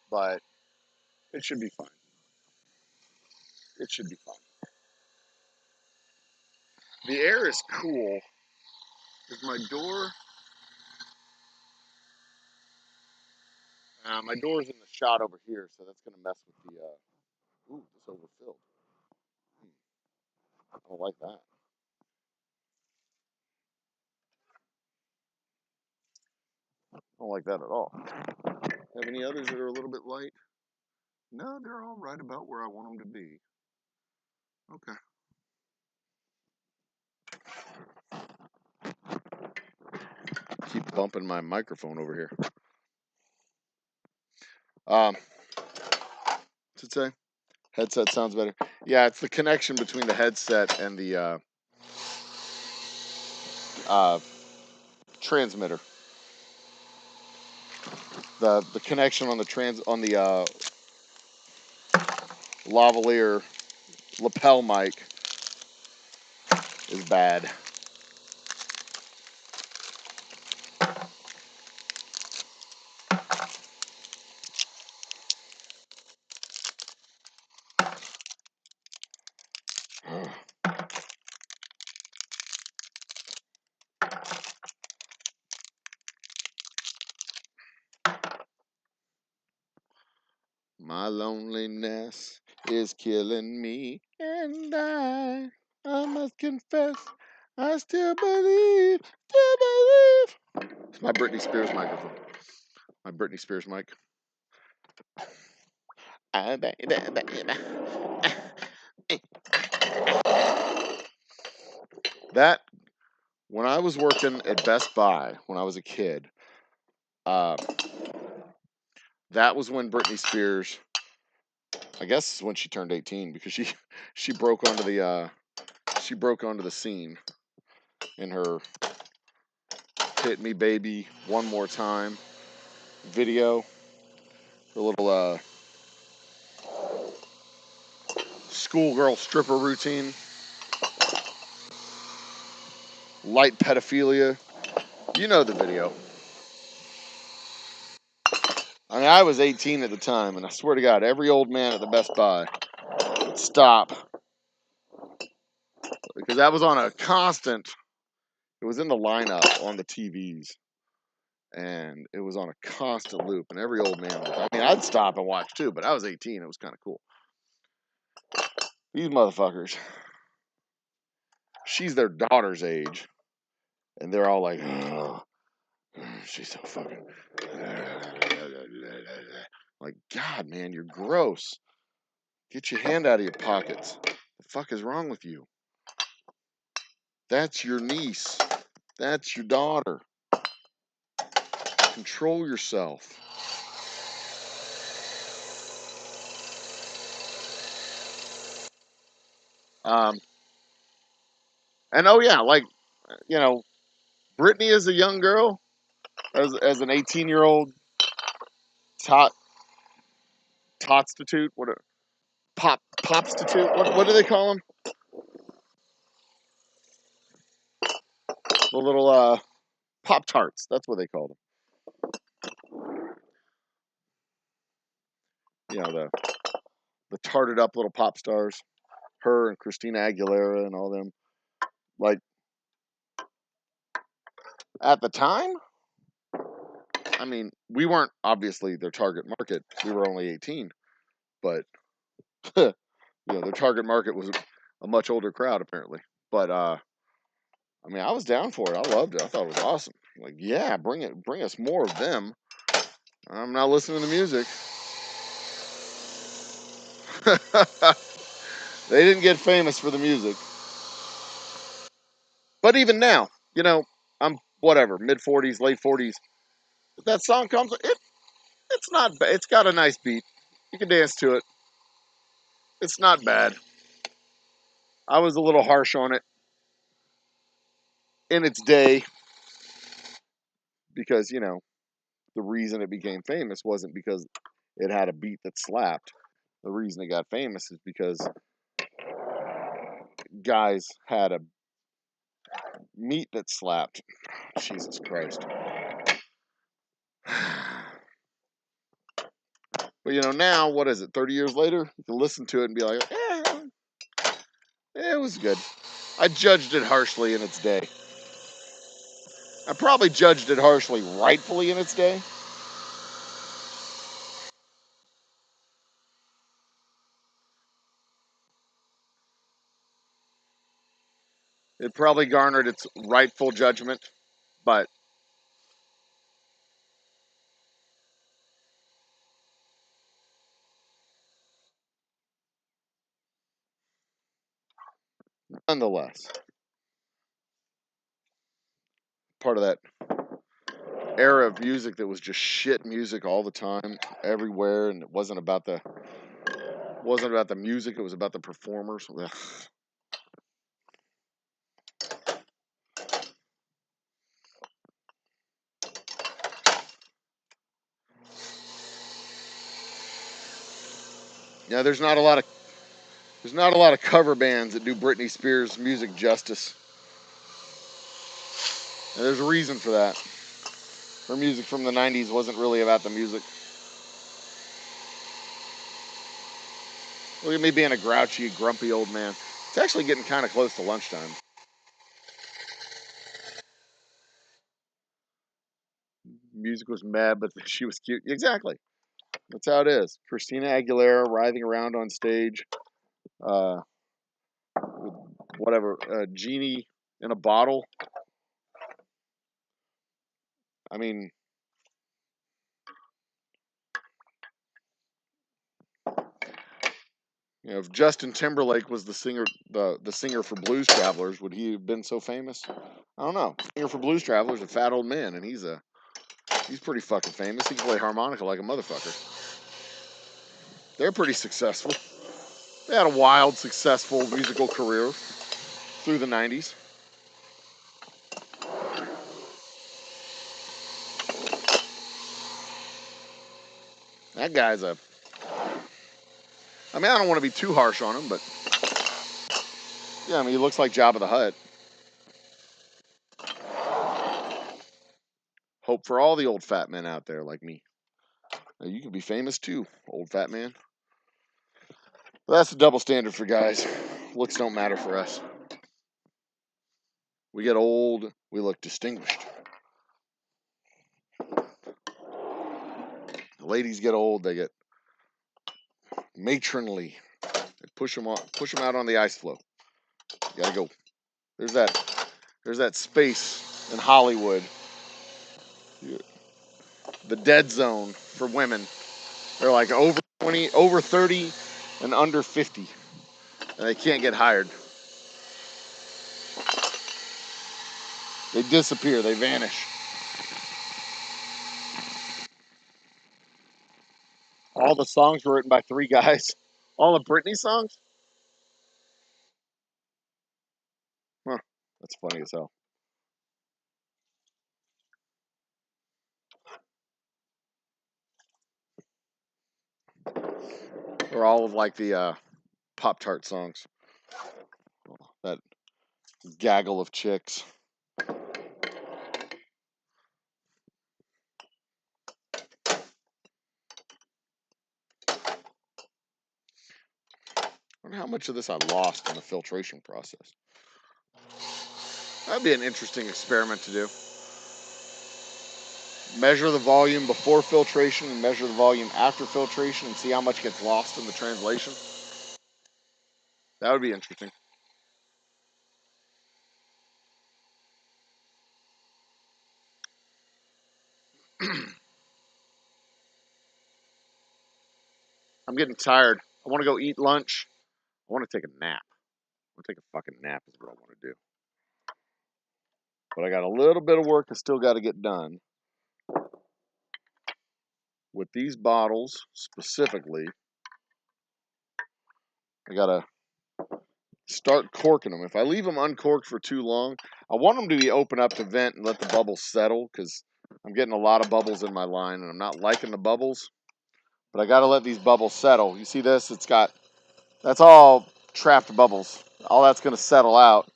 But it should be fine. It should be fine. The air is cool. Is my door... my door's in the shot over here, so that's going to mess with the... Ooh, it's overfilled. I don't like that. I don't like that at all. Have any others that are a little bit light? No, they're all right about where I want them to be. Okay. Keep bumping my microphone over here. What's it say? Headset sounds better. Yeah, it's the connection between the headset and the transmitter. The connection on the lavalier lapel mic is bad. My loneliness is killing me, and I must confess, I still believe. It's my Britney Spears microphone. My Britney Spears mic. That, when I was working at Best Buy when I was a kid, uh, that was when Britney Spears, I guess, when she turned 18, because she broke onto the scene in her "Hit Me Baby One More Time" video, her little schoolgirl stripper routine, light pedophilia. You know the video. I mean, I was 18 at the time, and I swear to God, every old man at the Best Buy would stop, because that was on a constant. It was in the lineup on the TVs, and it was on a constant loop. And every old man, I mean, I'd stop and watch too, but I was 18. It was kind of cool. These motherfuckers. She's their daughter's age, and they're all like, "Oh, she's so fucking." Like, God, man, you're gross. Get your hand out of your pockets. The fuck is wrong with you? That's your niece. That's your daughter. Control yourself. Um, and oh yeah, like, you know, Brittany is a young girl, as an 18-year-old tot totstitute, what a popstitute, what do they call them? The little Pop Tarts. That's what they call them. You know, the tarted up little pop stars. Her and Christina Aguilera and all them. Like, at the time, I mean, we weren't obviously their target market. We were only 18, but you know, their target market was a much older crowd apparently. But I mean, I was down for it. I loved it. I thought it was awesome. Like, yeah, bring us more of them. I'm not listening to music. They didn't get famous for the music. But even now, you know, I'm whatever, mid 40s, late 40s. If that song comes, it's not bad. It's got a nice beat. You can dance to it. It's not bad. I was a little harsh on it in its day, because, you know, the reason it became famous wasn't because it had a beat that slapped. The reason it got famous is because guys had a meat that slapped. Jesus Christ. But, you know, now, what is it, 30 years later? You can listen to it and be like, it was good. I judged it harshly in its day. I probably judged it harshly rightfully in its day. It probably garnered its rightful judgment, but nonetheless, part of that era of music that was just shit music all the time, everywhere, and it wasn't about the music, it was about the performers. Yeah, there's not a lot of cover bands that do Britney Spears music justice. And there's a reason for that. Her music from the 90s wasn't really about the music. Look at me being a grouchy, grumpy old man. It's actually getting kind of close to lunchtime. Music was mad, but she was cute. Exactly. That's how it is. Christina Aguilera writhing around on stage, uh, with whatever, genie in a bottle. I mean, You know, if Justin Timberlake was the singer for Blues Travelers, would he have been so famous? I don't know. Singer for Blues Travelers, a fat old man, and he's pretty fucking famous. He can play harmonica like a motherfucker. They're pretty successful. They had a wild, successful musical career through the 90s. That guy's I mean, I don't want to be too harsh on him, but yeah, I mean, he looks like Jabba the Hutt. Hope for all the old fat men out there like me. Now, you can be famous too, old fat man. But that's the double standard for guys. Looks don't matter for us. We get old, we look distinguished. The ladies get old, they get matronly. They push them out on the ice floe. You gotta go. There's that space in Hollywood, the dead zone for women. They're like over 20, over 30, and under 50, and they can't get hired. They disappear. They vanish. All the songs were written by 3 guys. All of Britney songs? Huh. That's funny as hell. They're all of like the Pop-Tart songs. That gaggle of chicks. I wonder how much of this I lost in the filtration process. That'd be an interesting experiment to do. Measure the volume before filtration and measure the volume after filtration and see how much gets lost in the translation. That would be interesting. I'm getting tired. I want to go eat lunch. I want to take a nap. I want to take a fucking nap is what I want to do. But I got a little bit of work I still got to get done. With these bottles specifically, I got to start corking them. If I leave them uncorked for too long, I want them to be open up to vent and let the bubbles settle because I'm getting a lot of bubbles in my line and I'm not liking the bubbles. But I got to let these bubbles settle. You see this? That's all trapped bubbles. All that's going to settle out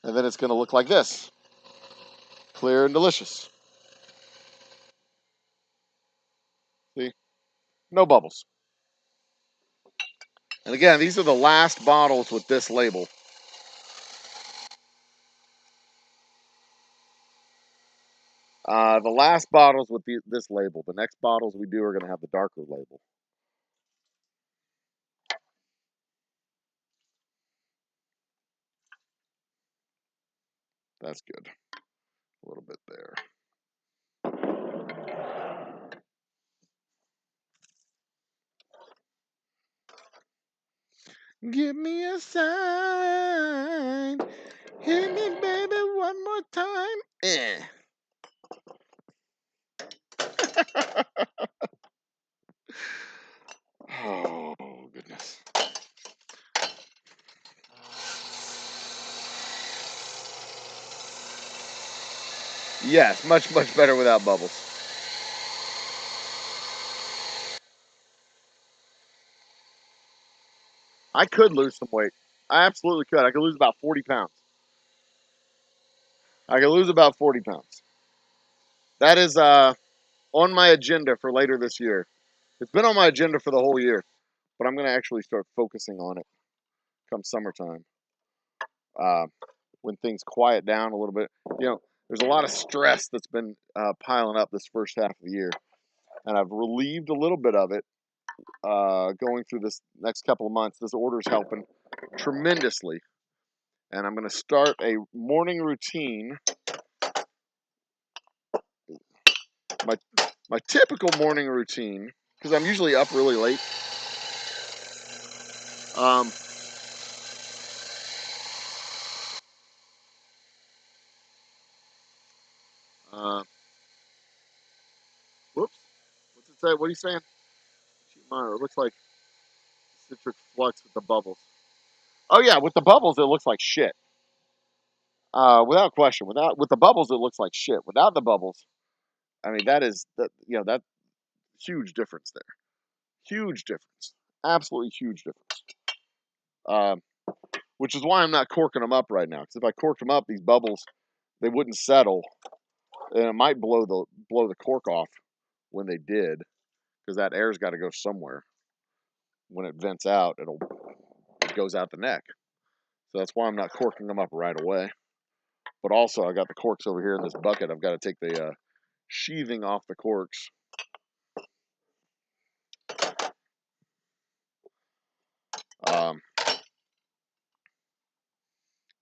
and then it's going to look like this. Clear and delicious. See? No bubbles. And again, these are the last bottles with this label. The last bottles with this label. The next bottles we do are going to have the darker label. That's good. A little bit there. Give me a sign. Hit me, baby, one more time. Oh, goodness. Yes, much, much better without bubbles. I could lose some weight. I absolutely could. I could lose about 40 pounds. I could lose about 40 pounds. That is on my agenda for later this year. It's been on my agenda for the whole year, but I'm going to actually start focusing on it come summertime. When things quiet down a little bit. You know, there's a lot of stress that's been piling up this first half of the year, and I've relieved a little bit of it going through this next couple of months. This order's helping tremendously, and I'm going to start a morning routine. My typical morning routine, because I'm usually up really late. Um, uh, whoops. What's it say? What are you saying? It looks like citric flux with the bubbles. Oh yeah, with the bubbles it looks like shit. Without question. With the bubbles it looks like shit. Without the bubbles, I mean that huge difference there. Huge difference. Absolutely huge difference. Um, which is why I'm not corking them up right now. Because if I corked them up, these bubbles they wouldn't settle, and it might blow the cork off when they did. Because that air's got to go somewhere. When it vents out, it goes out the neck. So that's why I'm not corking them up right away. But also, I got the corks over here in this bucket. I've got to take the sheathing off the corks. Um,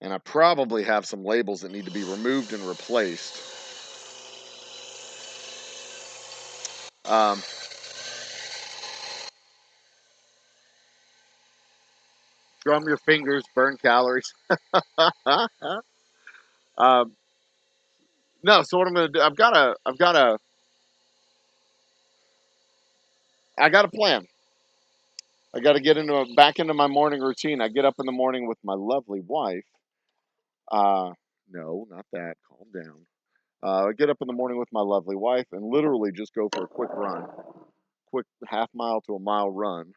and I probably have some labels that need to be removed and replaced. Drum your fingers, burn calories. um, no, so what I'm going to do? I got a plan. I got to get back into my morning routine. I get up in the morning with my lovely wife. No, not that. Calm down. I get up in the morning with my lovely wife and literally just go for a quick run, quick half-mile to a mile run.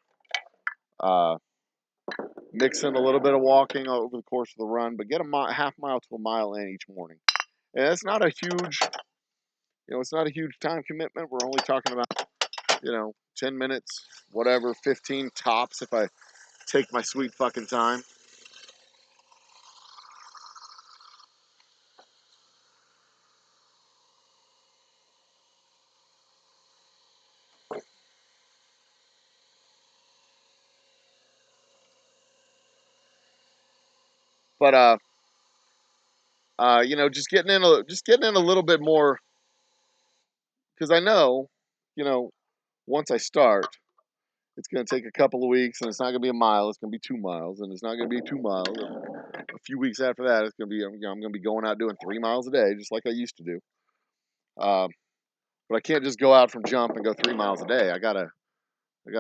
Mix in a little bit of walking over the course of the run, but get a half-mile to a mile in each morning. And it's not a huge, it's not a huge time commitment. We're only talking about, 10 minutes, whatever, 15 tops if I take my sweet fucking time. But just getting in a little bit more because I know, once I start, it's going to take a couple of weeks, and it's not going to be a mile. It's going to be 2 miles, and it's not going to be 2 miles. And a few weeks after that, it's going to be I'm going to be going out doing 3 miles a day, just like I used to do. But I can't just go out from jump and go 3 miles a day. I gotta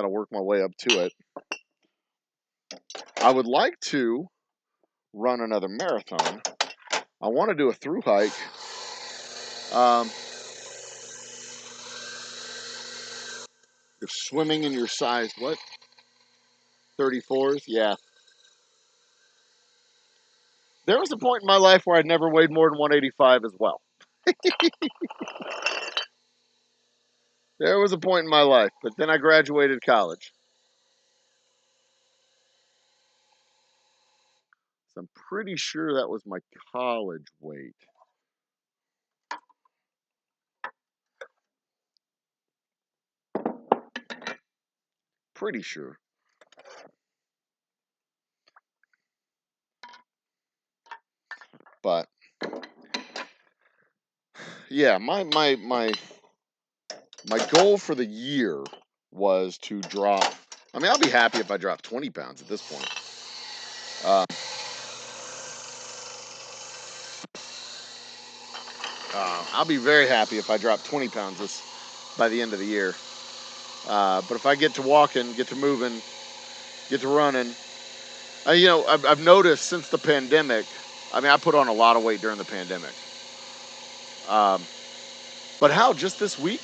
work my way up to it. I would like to run another marathon. I want to do a through hike. If swimming in your size, what? 34s? Yeah. There was a point in my life where I'd never weighed more than 185 as well. There was a point in my life, but then I graduated college. So I'm pretty sure that was my college weight. Pretty sure. But yeah, my goal for the year was to drop. I mean, I'll be happy if I drop 20 pounds at this point. I'll be very happy if I drop 20 pounds by the end of the year. But if I get to walking, get to moving, get to running, I've noticed since the pandemic. I mean, I put on a lot of weight during the pandemic. But how just this week,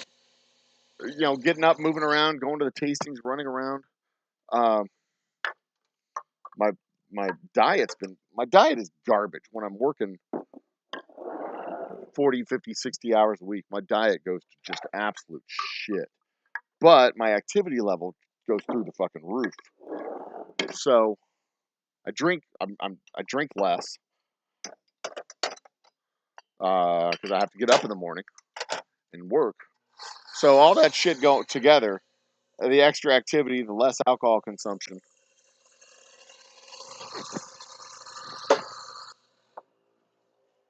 getting up, moving around, going to the tastings, running around. Um, my my my diet is garbage when I'm working 40, 50, 60 hours a week. My diet goes to just absolute shit. But my activity level goes through the fucking roof. So I drink. I drink less because I have to get up in the morning and work. So all that shit go together. The extra activity, the less alcohol consumption.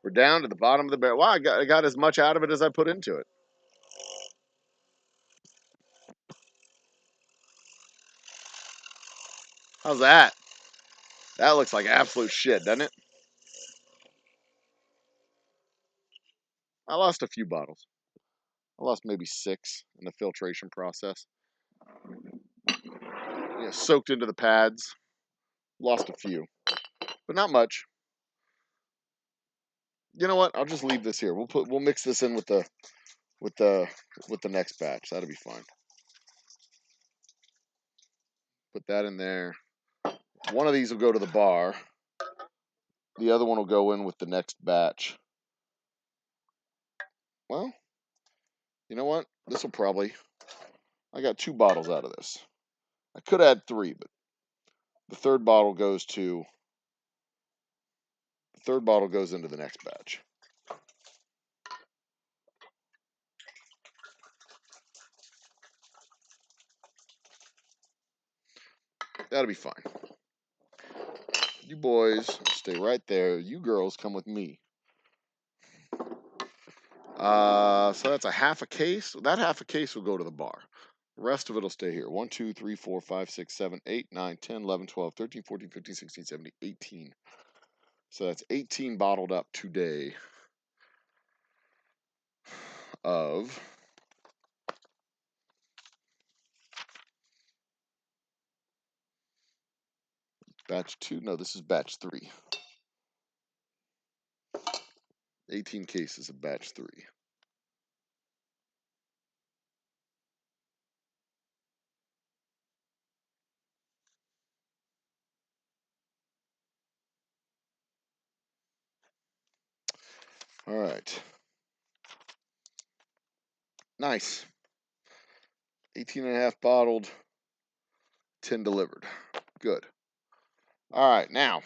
We're down to the bottom of the barrel. Wow, I got as much out of it as I put into it. How's that? That looks like absolute shit, doesn't it? I lost a few bottles. I lost maybe 6 in the filtration process. Soaked into the pads. Lost a few, but not much. You know what? I'll just leave this here. We'll mix this in with the with the next batch. That'll be fine. Put that in there. One of these will go to the bar. The other one will go in with the next batch. Well, you know what? This will probably. I got 2 bottles out of this. I could add 3, but the third bottle goes to. The third bottle goes into the next batch. That'll be fine. You boys stay right there. You girls come with me. So that's a half a case. That half a case will go to the bar. The rest of it will stay here. 1, 2, 3, 4, 5, 6, 7, 8, 9, 10, 11, 12, 13, 14, 15, 16, 17, 18. So that's 18 bottled up today of batch 2. No, this is batch 3. 18 cases of batch 3. All right. Nice. 18 and a half bottled, 10 delivered. Good. All right, now,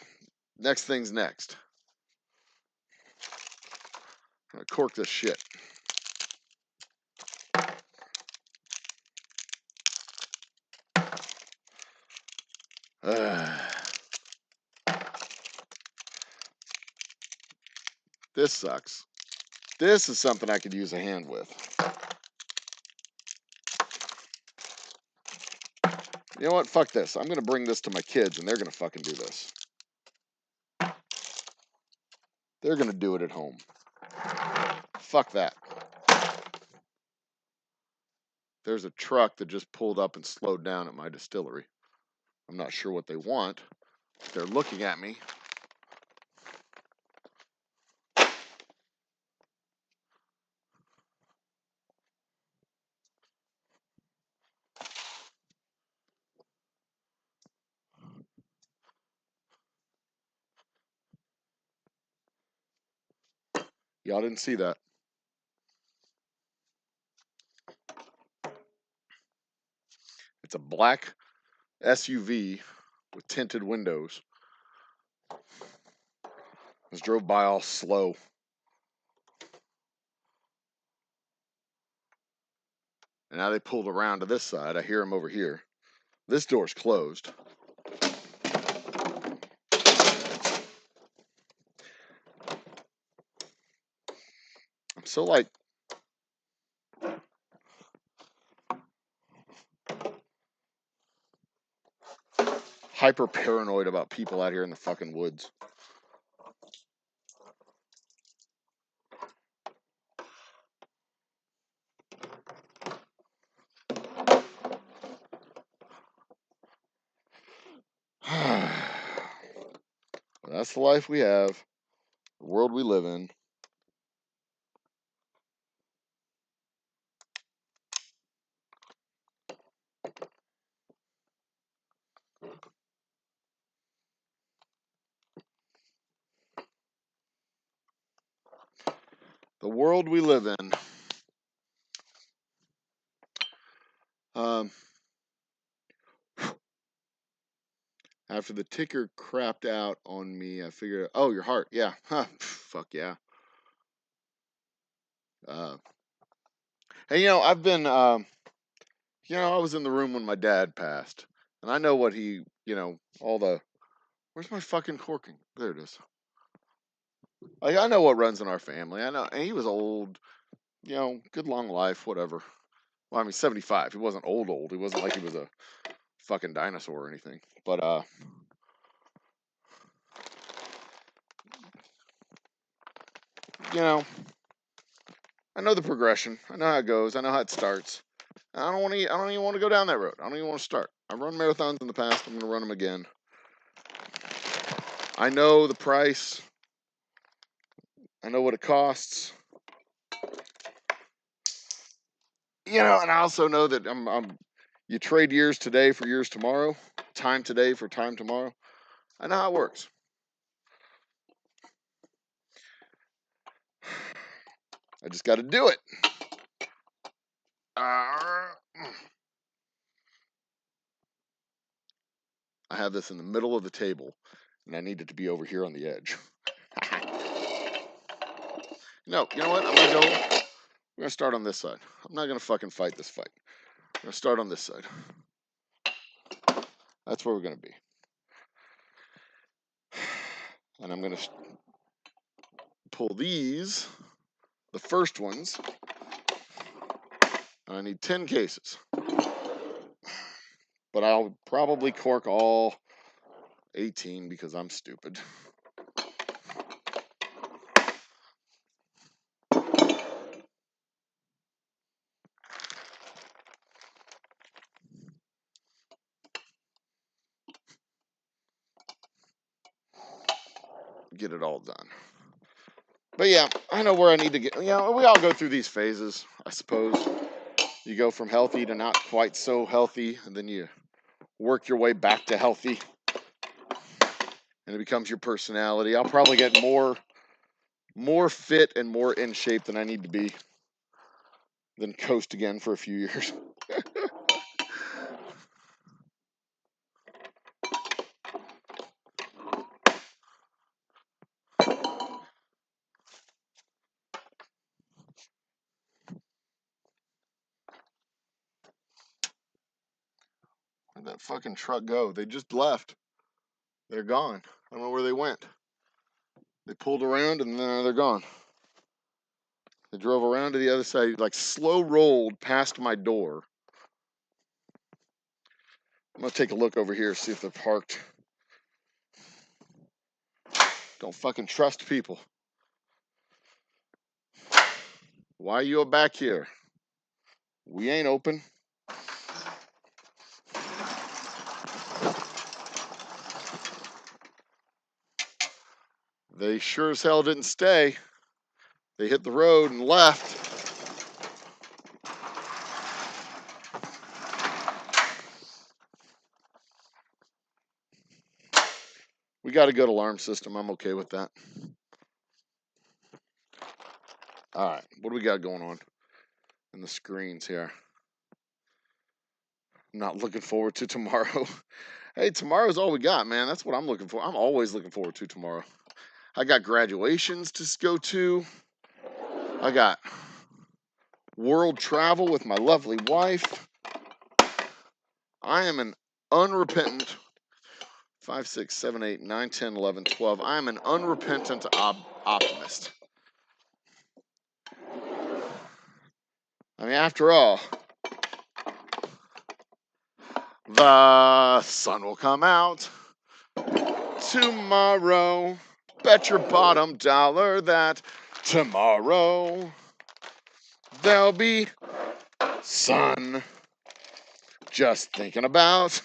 next thing's next. I'm going to cork this shit. This sucks. This is something I could use a hand with. You know what? Fuck this. I'm going to bring this to my kids, and they're going to fucking do this. They're going to do it at home. Fuck that. There's a truck that just pulled up and slowed down at my distillery. I'm not sure what they want. They're looking at me. Y'all didn't see that. It's a black SUV with tinted windows. Just drove by all slow. And now they pulled around to this side. I hear them over here. This door's closed. I'm so like hyper paranoid about people out here in the fucking woods. That's the life we have, the world we live in. The world we live in. After the ticker crapped out on me, I figured, oh, your heart, yeah, huh, fuck yeah. Hey, I've been, I was in the room when my dad passed, and I know what he, all the, where's my fucking corking? There it is. Like, I know what runs in our family. I know, and he was old, good long life, whatever. Well, I mean, 75. He wasn't old. He wasn't like he was a fucking dinosaur or anything. But you know, I know the progression. I know how it goes. I know how it starts. I don't even want to go down that road. I don't even want to start. I've run marathons in the past. I'm going to run them again. I know the price. I know what it costs. You know, and I also know that you trade years today for years tomorrow, time today for time tomorrow. I know how it works. I just got to do it. I have this in the middle of the table, and I need it to be over here on the edge. No, you know what? We're going to start on this side. I'm not going to fucking fight this fight. I'm going to start on this side. That's where we're going to be. And I'm going to pull these, the first ones. I need 10 cases. But I'll probably cork all 18 because I'm stupid. Get it all done. But yeah, I know where I need to get. You know, we all go through these phases, I suppose. You go from healthy to not quite so healthy, and then you work your way back to healthy, and it becomes your personality. I'll probably get more fit and more in shape than I need to be, then coast again for a few years. Where'd that fucking truck go? They just left. They're gone. I don't know where they went. They pulled around and then they're gone. They drove around to the other side, like slow rolled past my door. I'm gonna take a look over here, see if they're parked. Don't fucking trust people. Why you back here? We ain't open. They sure as hell didn't stay. They hit the road and left. We got a good alarm system. I'm okay with that. All right, what do we got going on in the screens here? I'm not looking forward to tomorrow. Hey, tomorrow's all we got, man. That's what I'm looking for. I'm always looking forward to tomorrow. I got graduations to go to. I got world travel with my lovely wife. I am an unrepentant 5, 6, 7, 8, 9, 10, 11, 12. I am an unrepentant optimist. I mean, after all, the sun will come out tomorrow. Bet your bottom dollar that tomorrow there'll be sun. Just thinking about.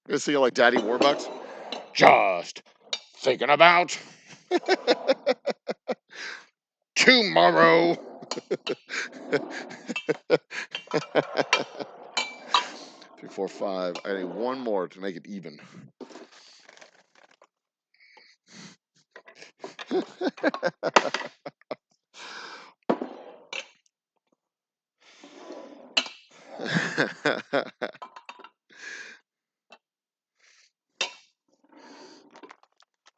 You're singing like Daddy Warbucks. Just thinking about tomorrow. 3, 4, 5. I need one more to make it even.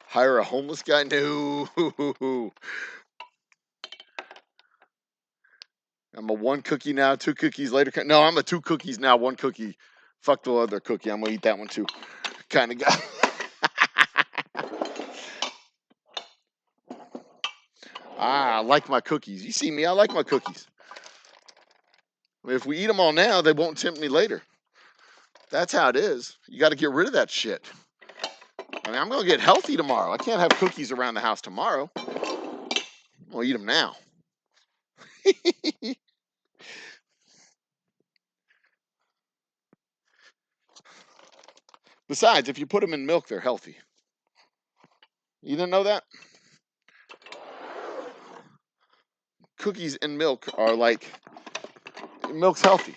Hire a homeless guy? No. I'm a 1 cookie now, 2 cookies later. No, I'm a 2 cookies now, 1 cookie. Fuck the other cookie. I'm going to eat that one too. Kind of guy. I like my cookies. You see me, I like my cookies. I mean, if we eat them all now, they won't tempt me later. That's how it is. You got to get rid of that shit. I mean, I'm going to get healthy tomorrow. I can't have cookies around the house tomorrow. I'm going to eat them now. Besides, if you put them in milk, they're healthy. You didn't know that? Cookies and milk are like, milk's healthy.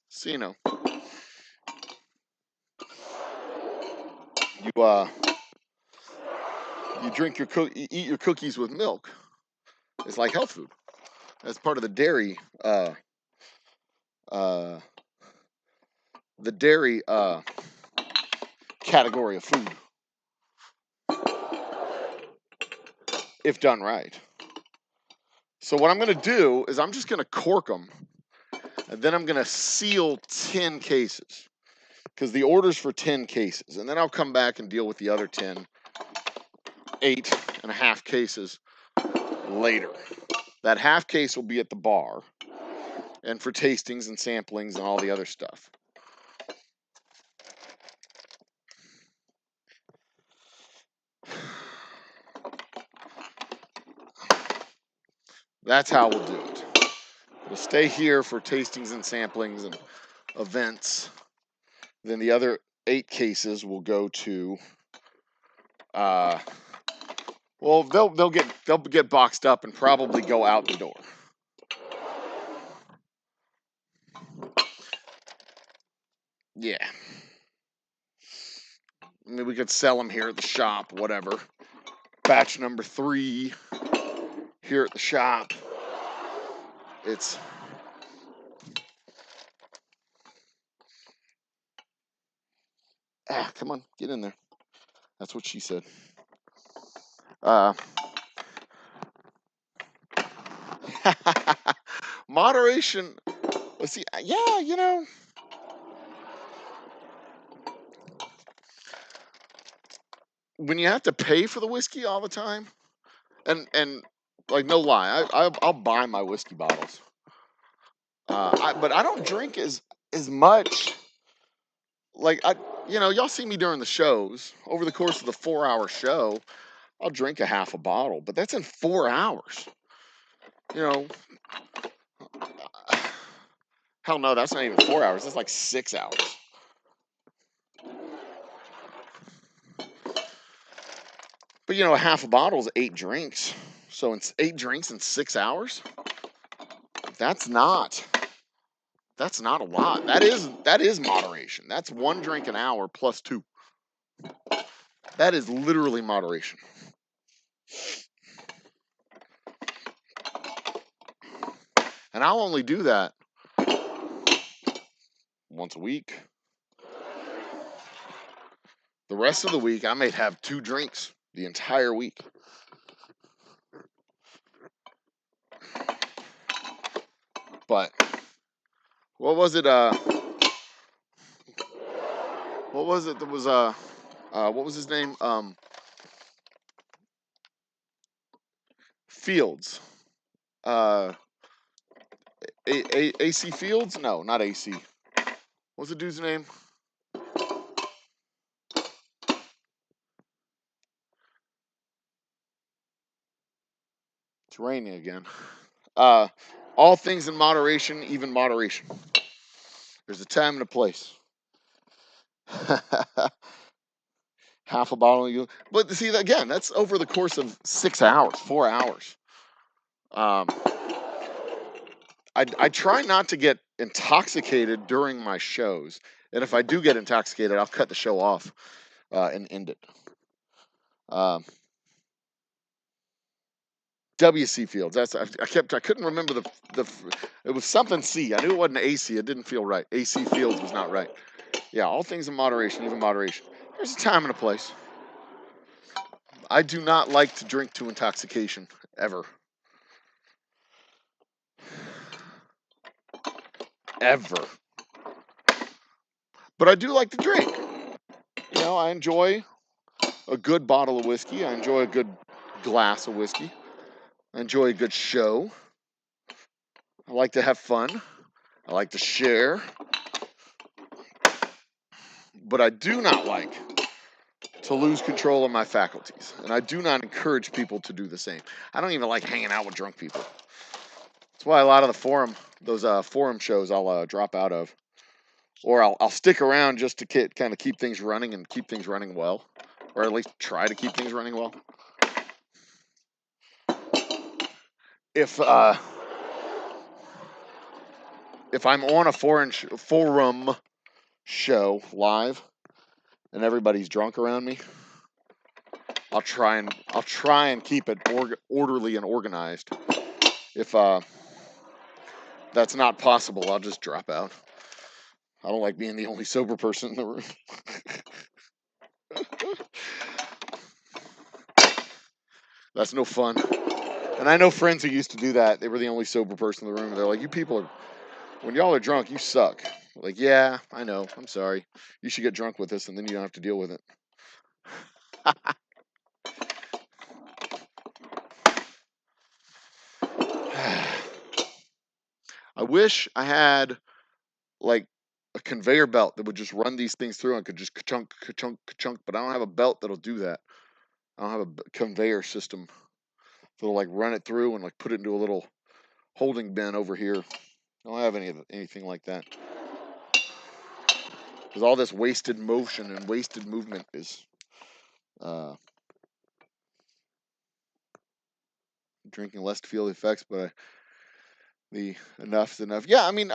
So, you know, you drink your you eat your cookies with milk. It's like health food. That's part of the dairy category of food, if done right. So what I'm going to do is I'm just going to cork them, and then I'm going to seal 10 cases, because the order's for 10 cases, and then I'll come back and deal with the other 10, 8.5 cases later. That half case will be at the bar, and for tastings and samplings and all the other stuff. That's how we'll do it. We'll stay here for tastings and samplings and events. Then the other 8 cases will go to, well, they'll get boxed up and probably go out the door. Yeah. I mean, we could sell them here at the shop, whatever. Batch number 3 here at the shop. It's come on, get in there. That's what she said. Moderation. Let's see. Yeah, you know. When you have to pay for the whiskey all the time, and like no lie, I'll buy my whiskey bottles. But I don't drink as much. Like y'all see me during the shows. Over the course of the 4-hour show, I'll drink a half a bottle, but that's in 4 hours. You know, hell no, that's not even 4 hours. That's like 6 hours. But you know, a half a bottle is 8 drinks. So it's 8 drinks in 6 hours. That's not a lot. That is moderation. That's 1 drink an hour plus 2. That is literally moderation. And I'll only do that once a week. The rest of the week, I may have 2 drinks the entire week. But what was it? What was it that was what was his name? Fields. AC Fields? No, not AC. What's the dude's name? It's raining again. All things in moderation, even moderation. There's a time and a place. Half a bottle. But see, again, that's over the course of 6 hours, 4 hours. I try not to get intoxicated during my shows. And if I do get intoxicated, I'll cut the show off and end it. WC Fields. I couldn't remember the. It was something C. I knew it wasn't AC. It didn't feel right. AC Fields was not right. Yeah, all things in moderation, even moderation. There's a time and a place. I do not like to drink to intoxication ever. Ever. But I do like to drink. You know, I enjoy a good bottle of whiskey. I enjoy a good glass of whiskey. I enjoy a good show. I like to have fun. I like to share. But I do not like to lose control of my faculties. And I do not encourage people to do the same. I don't even like hanging out with drunk people. That's why a lot of those forum shows I'll drop out of. Or I'll stick around just to kind of keep things running and keep things running well. Or at least try to keep things running well. If I'm on a forum show live and everybody's drunk around me, I'll try and keep it orderly and organized. If that's not possible, I'll just drop out. I don't like being the only sober person in the room. That's no fun. And I know friends who used to do that. They were the only sober person in the room. They're like, you people are, when y'all are drunk, you suck. Like, yeah, I know. I'm sorry. You should get drunk with us and then you don't have to deal with it. I wish I had like a conveyor belt that would just run these things through and could just ka-chunk, ka-chunk, ka-chunk, but I don't have a belt that'll do that. I don't have a conveyor system that'll like run it through and like put it into a little holding bin over here. I don't have anything like that. Because all this wasted motion and wasted movement is drinking less to feel the effects, but the enough's enough. Yeah, I mean,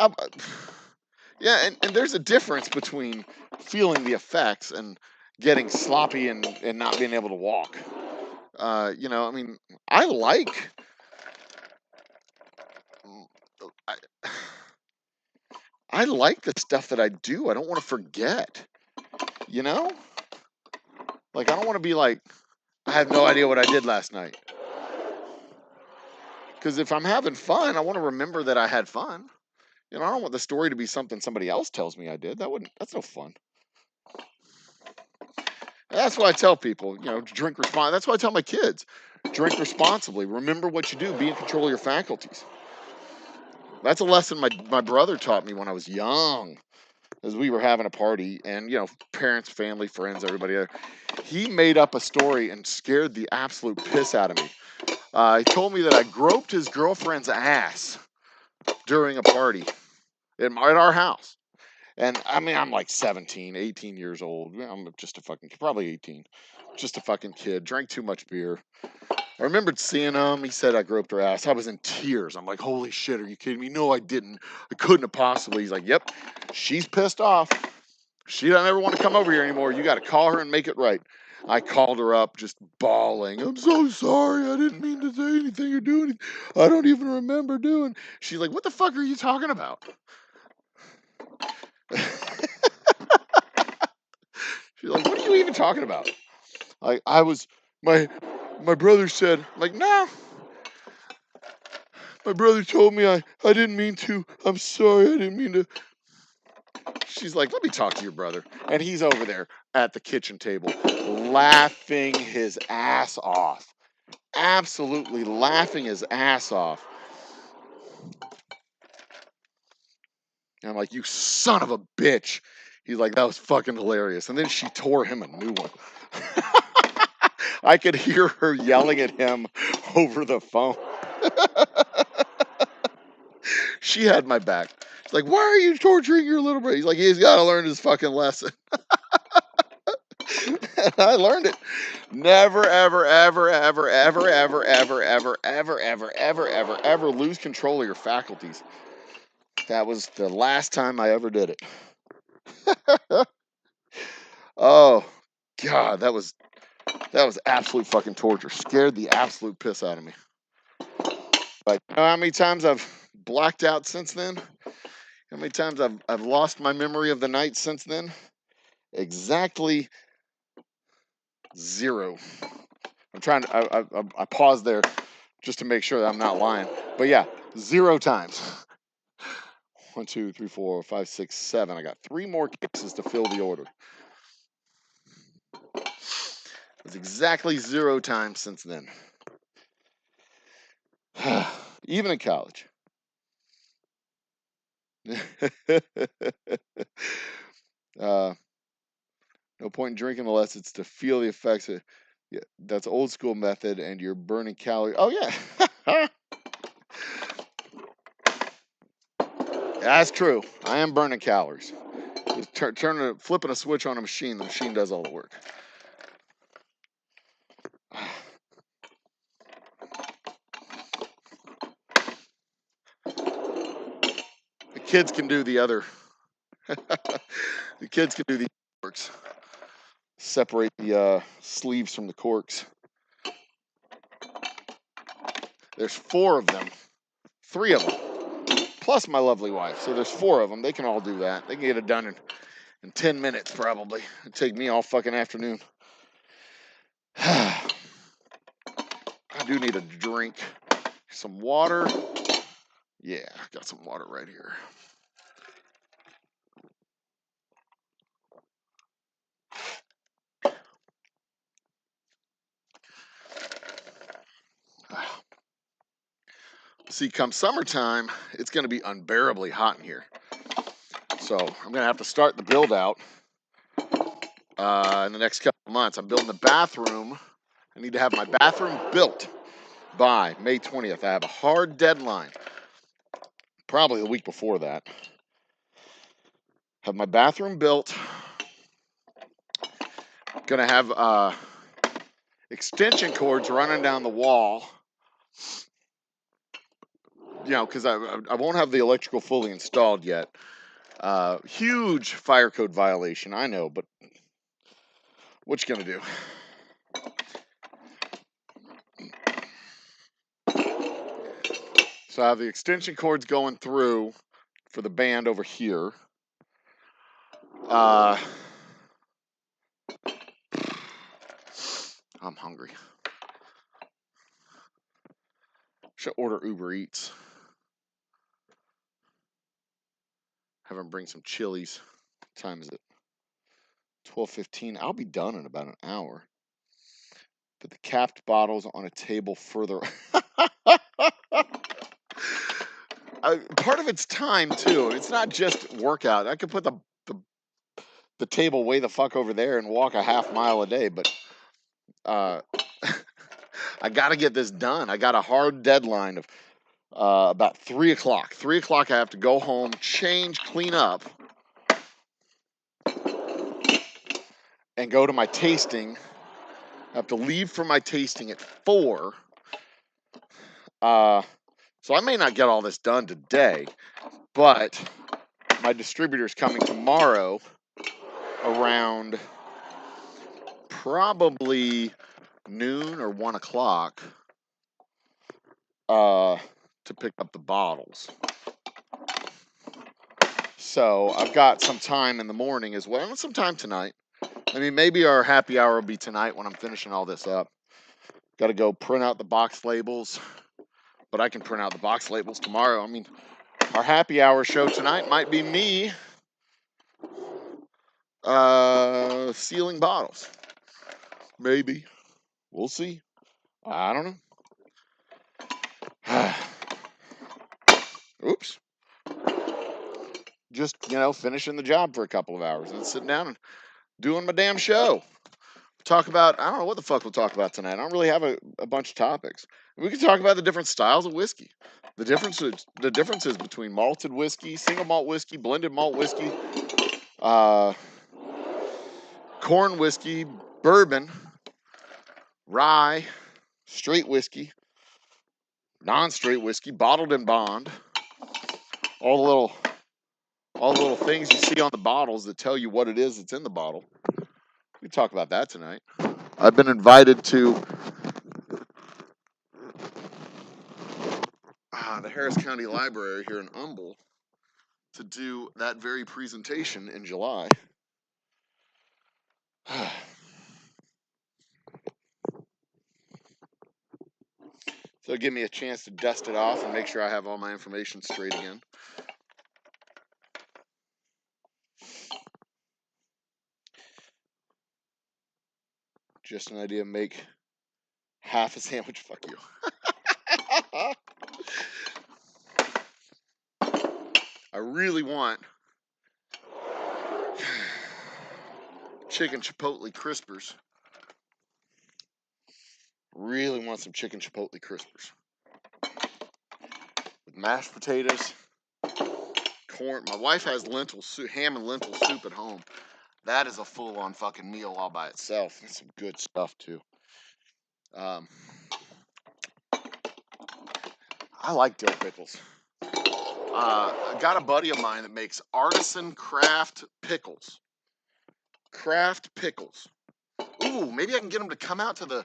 yeah, and there's a difference between feeling the effects and getting sloppy and not being able to walk. You know, I mean, I like. I like the stuff that I do. I don't want to forget. You know, like I don't want to be like, I have no idea what I did last night. Because if I'm having fun, I want to remember that I had fun. You know, I don't want the story to be something somebody else tells me I did. That's no fun. That's why I tell people, you know, drink responsibly. That's why I tell my kids, drink responsibly. Remember what you do. Be in control of your faculties. That's a lesson my brother taught me when I was young, as we were having a party, and you know, parents, family, friends, everybody. He made up a story and scared the absolute piss out of me. He told me that I groped his girlfriend's ass during a party at our house. And I mean, I'm like 17, 18 years old. I'm just a fucking, probably 18. Just a fucking kid. Drank too much beer. I remembered seeing him. He said I groped her ass. I was in tears. I'm like, holy shit, are you kidding me? No, I didn't. I couldn't have possibly. He's like, yep, she's pissed off. She doesn't ever want to come over here anymore. You got to call her and make it right. I called her up just bawling. I'm so sorry. I didn't mean to say anything or do anything. I don't even remember doing. She's like, what the fuck are you talking about? She's like, what are you even talking about? Like, my brother said, like, no. My brother told me I didn't mean to. I'm sorry. I didn't mean to. She's like, let me talk to your brother. And he's over there at the kitchen table laughing his ass off. Absolutely laughing his ass off. And I'm like, you son of a bitch. He's like, that was fucking hilarious. And then she tore him a new one. I could hear her yelling at him over the phone. She had my back. She's like, why are you torturing your little brother? He's like, he's got to learn his fucking lesson. And I learned it. Never, ever, ever, ever, ever, ever, ever, ever, ever, ever, ever, ever, ever lose control of your faculties. That was the last time I ever did it. Oh, God, that was absolute fucking torture. Scared the absolute piss out of me. But you know how many times I've blacked out since then? How many times I've lost my memory of the night since then? Exactly 0. I'm trying to. I paused there just to make sure that I'm not lying. But yeah, 0 times. 1, 2, 3, 4, 5, 6, 7. I got 3 more cases to fill the order. It's exactly 0 times since then. Even in college. uh, no point in drinking unless it's to feel the effects of. Yeah, that's old school method, and you're burning calories. Oh yeah, that's true. I am burning calories. Just flipping a switch on a machine. The machine does all the work. The kids can do the other. The kids can do the works. Separate the sleeves from the corks. There's 4 of them. 3 of them. Plus my lovely wife. So there's 4 of them. They can all do that. They can get it done in 10 minutes probably. It'd take me all fucking afternoon. I do need a drink. Some water. Yeah, I got some water right here. See, come summertime, it's going to be unbearably hot in here. So I'm going to have to start the build out in the next couple of months. I'm building the bathroom. I need to have my bathroom built by May 20th. I have a hard deadline. Probably the week before that. Have my bathroom built. Going to have extension cords running down the wall. You know, because I won't have the electrical fully installed yet. Huge fire code violation, I know, but what you gonna do? So I have the extension cords going through for the band over here. I'm hungry. Should order Uber Eats. Have them bring some chilies. What time is it? 12:15. I'll be done in about an hour. Put the capped bottles on a table further. Part of it's time too. It's not just workout. I could put the table way the fuck over there and walk a half mile a day, but I got to get this done. I got a hard deadline of about 3 o'clock. 3 o'clock, I have to go home, change, clean up, and go to my tasting. I have to leave for my tasting at 4. So I may not get all this done today, but my distributor's coming tomorrow around probably noon or 1 o'clock to pick up the bottles. So I've got some time in the morning as well, and some time tonight. I mean, maybe our happy hour will be tonight when I'm finishing all this up. Got to go print out the box labels, but I can print out the box labels tomorrow. I mean, our happy hour show tonight might be me sealing bottles. Maybe. We'll see. I don't know. Oops. Just, finishing the job for a couple of hours and sitting down and doing my damn show. Talk about, I don't know what the fuck we'll talk about tonight. I don't really have a bunch of topics. We can talk about the different styles of whiskey. The differences between malted whiskey, single malt whiskey, blended malt whiskey, corn whiskey, bourbon, rye, straight whiskey, non-straight whiskey, bottled and bond. All the little things you see on the bottles that tell you what it is that's in the bottle. We can talk about that tonight. I've been invited to the Harris County Library here in Humble to do that very presentation in July. So give me a chance to dust it off and make sure I have all my information straight again. Just an idea, make half a sandwich. Fuck you. I really want chicken chipotle crispers. Really want some chicken chipotle crispers. With mashed potatoes, corn. My wife has lentil soup, ham and lentil soup at home. That is a full-on fucking meal all by itself. That's some good stuff too. I like dill pickles. I got a buddy of mine that makes artisan craft pickles. Craft pickles. Ooh, maybe I can get him to come out to the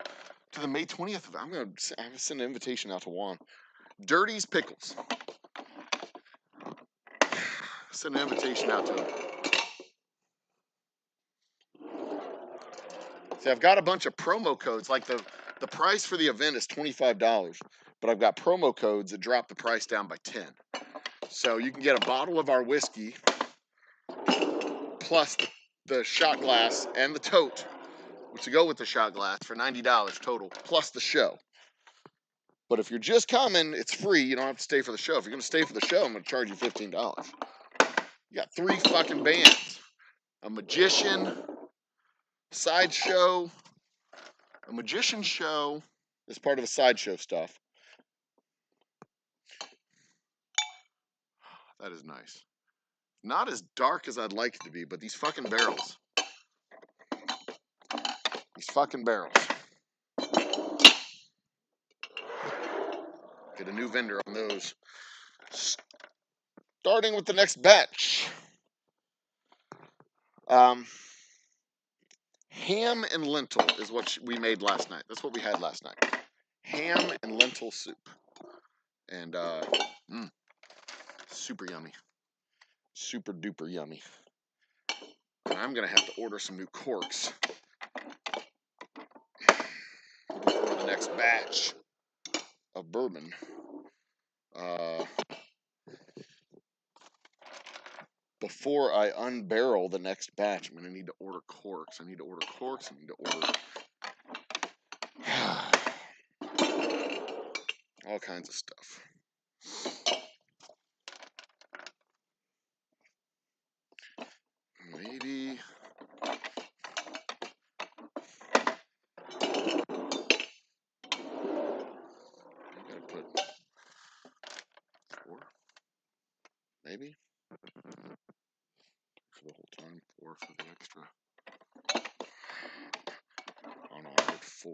May 20th. I'm gonna send an invitation out to Juan. Dirty's Pickles. Send an invitation out to him. See, I've got a bunch of promo codes. Like the price for the event is $25, but I've got promo codes that drop the price down by 10. So you can get a bottle of our whiskey plus the shot glass and the tote, which to go with the shot glass for $90 total, plus the show. But if you're just coming, it's free. You don't have to stay for the show. If you're going to stay for the show, I'm going to charge you $15. You got 3 fucking bands. A magician, sideshow. A magician show is part of the sideshow stuff. That is nice. Not as dark as I'd like it to be, but these fucking barrels. These fucking barrels. Get a new vendor on those. Starting with the next batch. Ham and lentil is what we made last night. That's what we had last night. Ham and lentil soup. And super yummy. Super duper yummy. And I'm going to have to order some new corks for the next batch of bourbon. Before I unbarrel the next batch, I'm going to need to order corks. I need to order corks. I need to order all kinds of stuff. Maybe I'm going to put 4, maybe. For the whole time, 4 for the extra. Oh no, I did 4.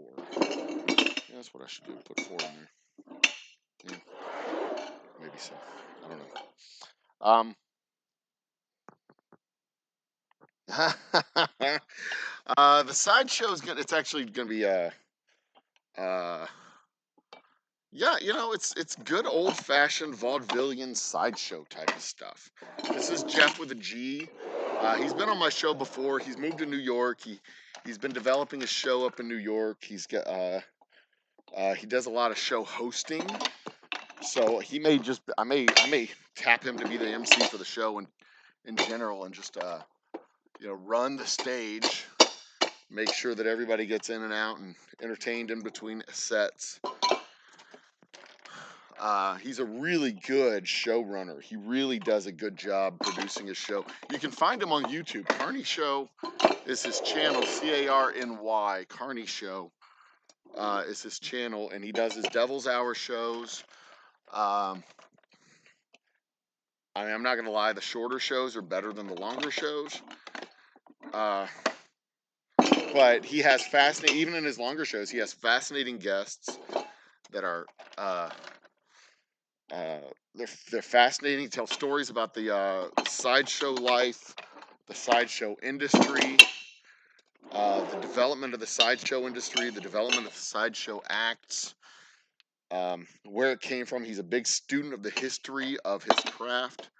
Yeah, that's what I should do. Put 4 in there. Yeah, maybe so. I don't know. The sideshow is gonna. It's actually gonna be yeah, you know, it's good old fashioned vaudevillian sideshow type of stuff. This is Jeff with a G. He's been on my show before. He's moved to New York. He's been developing a show up in New York. He's got he does a lot of show hosting. So he may just I may tap him to be the MC for the show and in general and just you know, run the stage, make sure that everybody gets in and out and entertained in between sets. He's a really good showrunner. He really does a good job producing his show. You can find him on YouTube. Carney Show is his channel, Carny. Carney Show is his channel, and he does his Devil's Hour shows. I mean, I'm not going to lie, the shorter shows are better than the longer shows. But he has fascinating, even in his longer shows, he has fascinating guests that are they're fascinating. Tell stories about the sideshow life, the sideshow industry, the development of the sideshow industry, the development of the sideshow acts, where it came from. He's a big student of the history of his craft,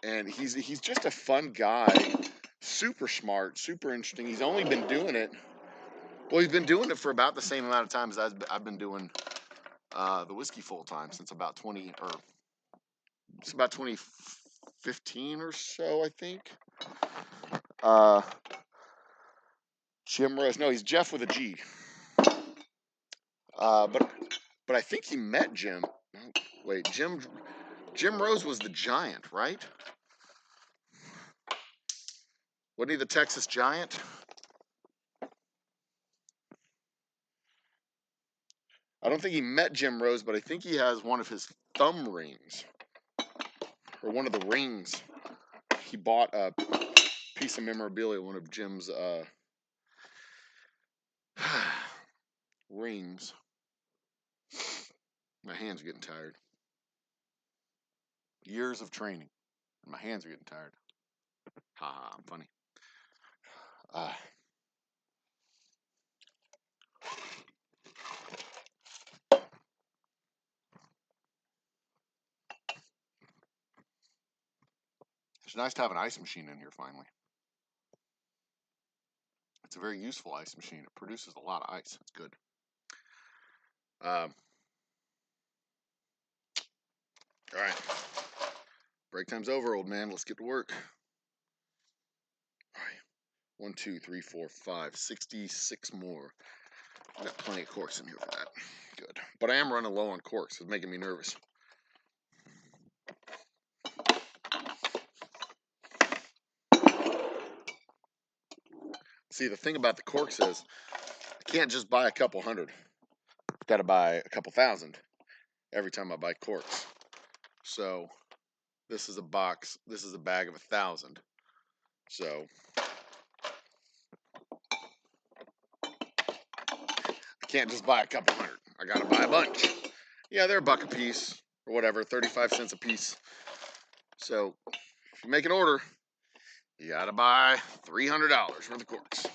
and he's just a fun guy, super smart, super interesting. He's only been doing it. Well, he's been doing it for about the same amount of time as I've been doing the whiskey full time, since about 2015 or so, I think. Jim Rose. No, he's Jeff with a G. But I think he met Jim. Wait, Jim Jim Rose was the Giant, right? Wasn't he the Texas Giant? I don't think he met Jim Rose, but I think he has one of his thumb rings, or one of the rings. He bought a piece of memorabilia, one of Jim's rings. My hands are getting tired. Years of training, and my hands are getting tired. Ha ha, I'm funny. It's nice to have an ice machine in here finally. It's a very useful ice machine. It produces a lot of ice. It's good. All right. Break time's over, old man. Let's get to work. All right. 1, 2, 3, 4, 5, 66 more. I've got plenty of corks in here for that. Good. But I am running low on corks. It's making me nervous. See, the thing about the corks is I can't just buy a couple hundred. I've got to buy a couple thousand every time I buy corks. So this is a box. This is a bag of 1,000. So I can't just buy a couple hundred. I got to buy a bunch. Yeah, they're $1 a piece or whatever, 35 cents a piece. So if you make an order, you got to buy $300 worth of corks.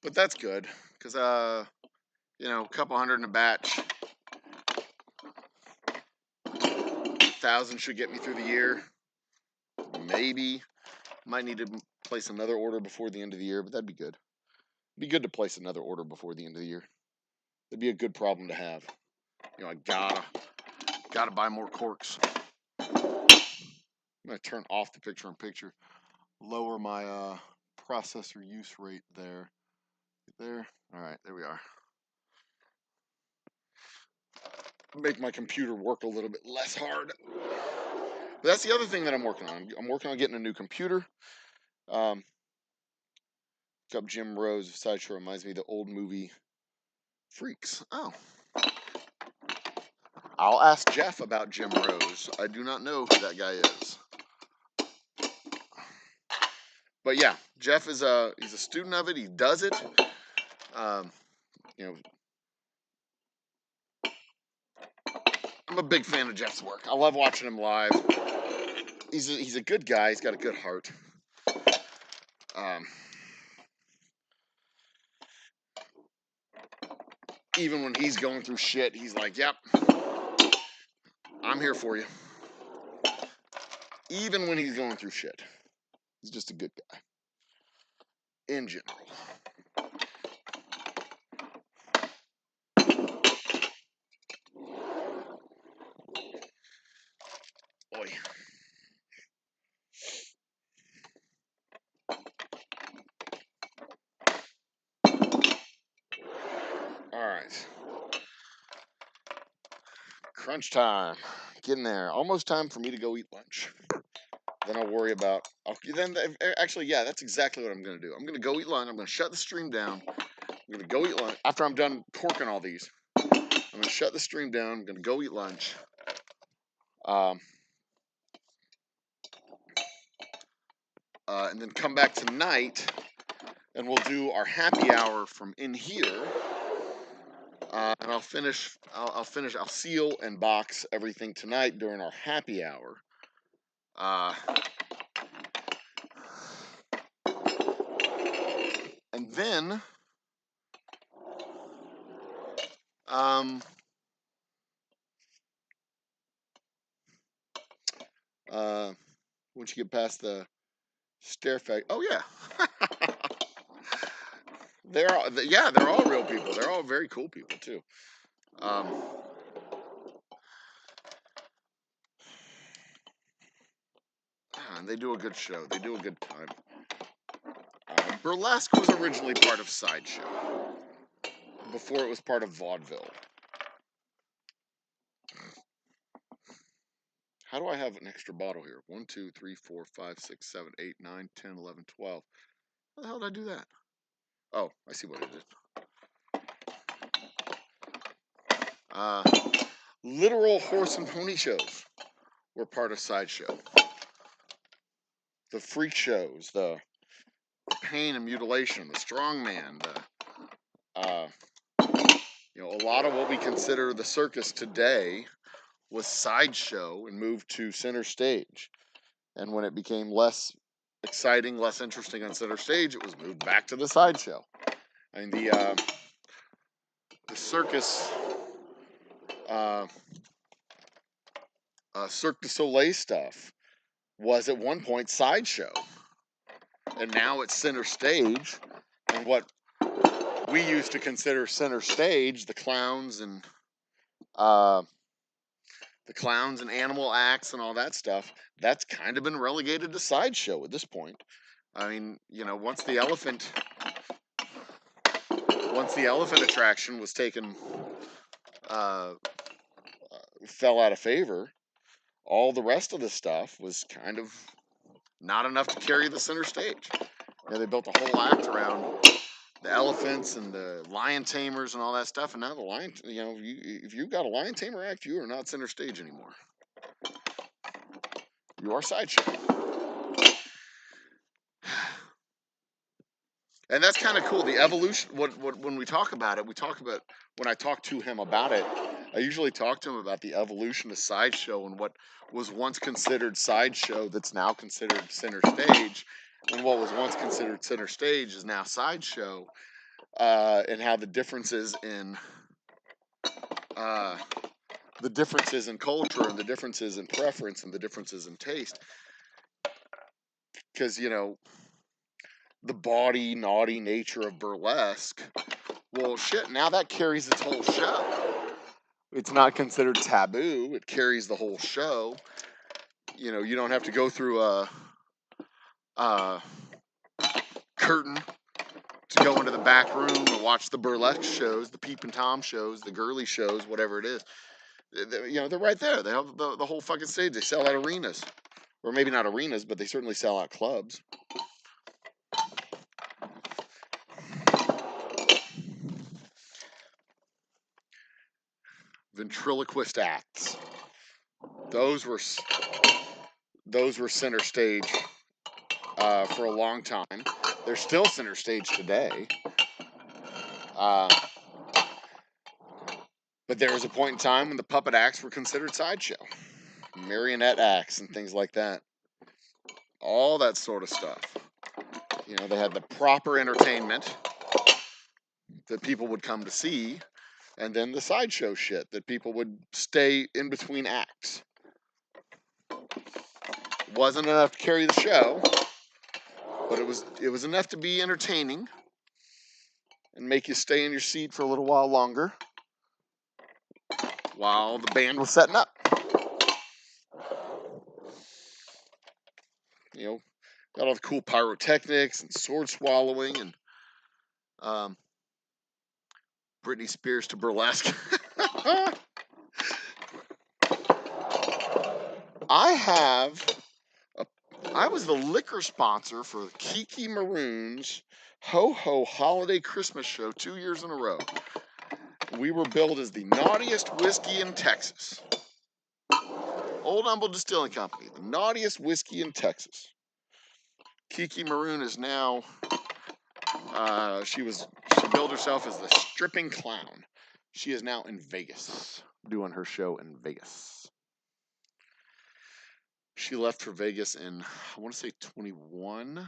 But that's good because, you know, a couple hundred in a batch. 1,000 should get me through the year. Maybe. Might need to place another order before the end of the year, but that'd be good. It'd be good to place another order before the end of the year. It'd be a good problem to have. You know, I gotta buy more corks. I'm gonna turn off the picture-in-picture. Lower my processor use rate there. There. All right, there we are. Make my computer work a little bit less hard. But that's the other thing that I'm working on. I'm working on getting a new computer. Up Jim Rose sideshow reminds me of the old movie Freaks. Oh. I'll ask Jeff about Jim Rose. I do not know who that guy is. But yeah, Jeff is he's a student of it. He does it. You know, I'm a big fan of Jeff's work. I love watching him live. He's a good guy. He's got a good heart. Even when he's going through shit, he's like, "Yep, I'm here for you." Even when he's going through shit, he's just a good guy. In general. Boy. All right. Crunch time. Getting there. Almost time for me to go eat lunch. Then I'll worry about. Actually, yeah, that's exactly what I'm going to do. I'm going to go eat lunch. I'm going to shut the stream down. I'm going to go eat lunch. After I'm done corking all these, I'm going to shut the stream down. I'm going to go eat lunch. And then come back tonight, and we'll do our happy hour from in here. And I'll finish. I'll seal and box everything tonight during our happy hour. And then, once you get past the stare fact, oh yeah, they're all real people. They're all very cool people too. And they do a good show. They do a good time. Burlesque was originally part of Sideshow, before it was part of vaudeville. How do I have an extra bottle here? 1, 2, 3, 4, 5, 6, 7, 8, 9, 10, 11, 12. How the hell did I do that? Oh, I see what it is. Literal horse and pony shows were part of Sideshow. The freak shows, the pain and mutilation, the strongman, a lot of what we consider the circus today was Sideshow and moved to center stage. And when it became less exciting, less interesting on center stage, it was moved back to the Sideshow. I mean, the circus, Cirque du Soleil stuff was at one point Sideshow, and now it's center stage. And what we used to consider center stage, the clowns and animal acts and all that stuff, that's kind of been relegated to Sideshow at this point. I mean, once the elephant attraction was taken, fell out of favor, all the rest of the stuff was kind of not enough to carry the center stage. They built a whole act around the elephants and the lion tamers and all that stuff, and now the lion, if you've got a lion tamer act, you are not center stage anymore. You are Sideshow. And that's kind of cool. The evolution, when we talk about it, when I talk to him about it, I usually talk to him about the evolution of Sideshow and what was once considered Sideshow that's now considered center stage, and what was once considered center stage is now Sideshow, and how the differences in culture and the differences in preference and the differences in taste. Because, the bawdy, naughty nature of burlesque, well, shit, now that carries its whole show. It's not considered taboo. It carries the whole show. You don't have to go through a curtain to go into the back room and watch the burlesque shows, the Peep and Tom shows, the girly shows, whatever it is. They're right there. They have the whole fucking stage. They sell out arenas. Or maybe not arenas, but they certainly sell out clubs. Ventriloquist acts. Those were center stage for a long time. They're still center stage today. But there was a point in time when the puppet acts were considered Sideshow. Marionette acts and things like that. All that sort of stuff. They had the proper entertainment that people would come to see, and then the Sideshow shit that people would stay in between acts. Wasn't enough to carry the show, but it was enough to be entertaining and make you stay in your seat for a little while longer while the band was setting up. Got all the cool pyrotechnics and sword swallowing and Britney Spears to burlesque. I was the liquor sponsor for Kiki Maroon's Ho Ho Holiday Christmas Show 2 years in a row. We were billed as the naughtiest whiskey in Texas. Old Humble Distilling Company, the naughtiest whiskey in Texas. Kiki Maroon is now, she billed herself as the stripping clown. She is now in Vegas, doing her show in Vegas. She left for Vegas in, I want to say 21.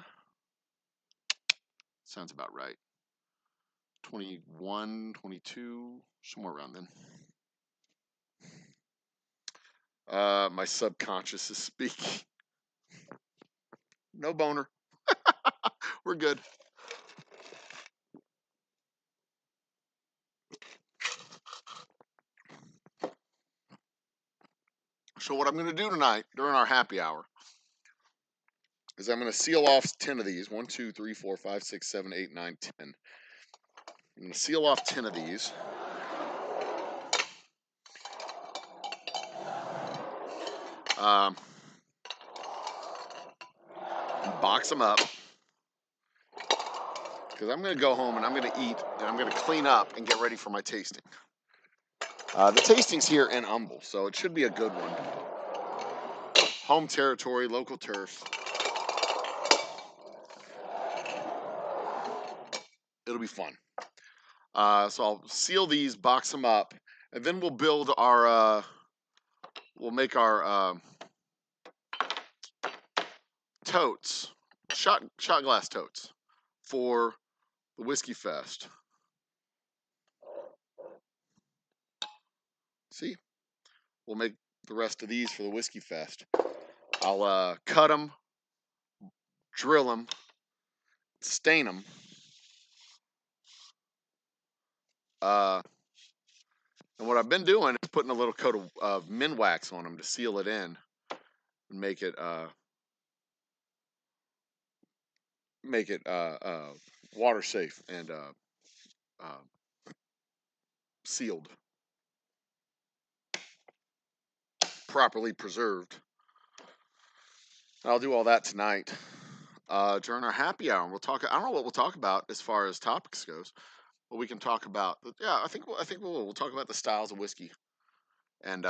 Sounds about right. 21, 22, somewhere around then. My subconscious is speaking. No boner. We're good. So what I'm going to do tonight during our happy hour is I'm going to seal off 10 of these. 1, 2, 3, 4, 5, 6, 7, 8, 9, 10. I'm going to seal off 10 of these. And box them up. Because I'm going to go home and I'm going to eat and I'm going to clean up and get ready for my tasting. The tasting's here in Humble, so it should be a good one. Home territory, local turf. It'll be fun. So I'll seal these, box them up, and then we'll build our, we'll make our totes, shot glass totes for the Whiskey Fest. See? We'll make the rest of these for the Whiskey Fest. I'll cut them, drill them, stain them. And what I've been doing is putting a little coat of min wax on them to seal it in and make it water safe and sealed, properly preserved. I'll do all that tonight during our happy hour. We'll talk. I don't know what we'll talk about as far as topics goes, but we can talk about. Yeah, I think we'll talk about the styles of whiskey, and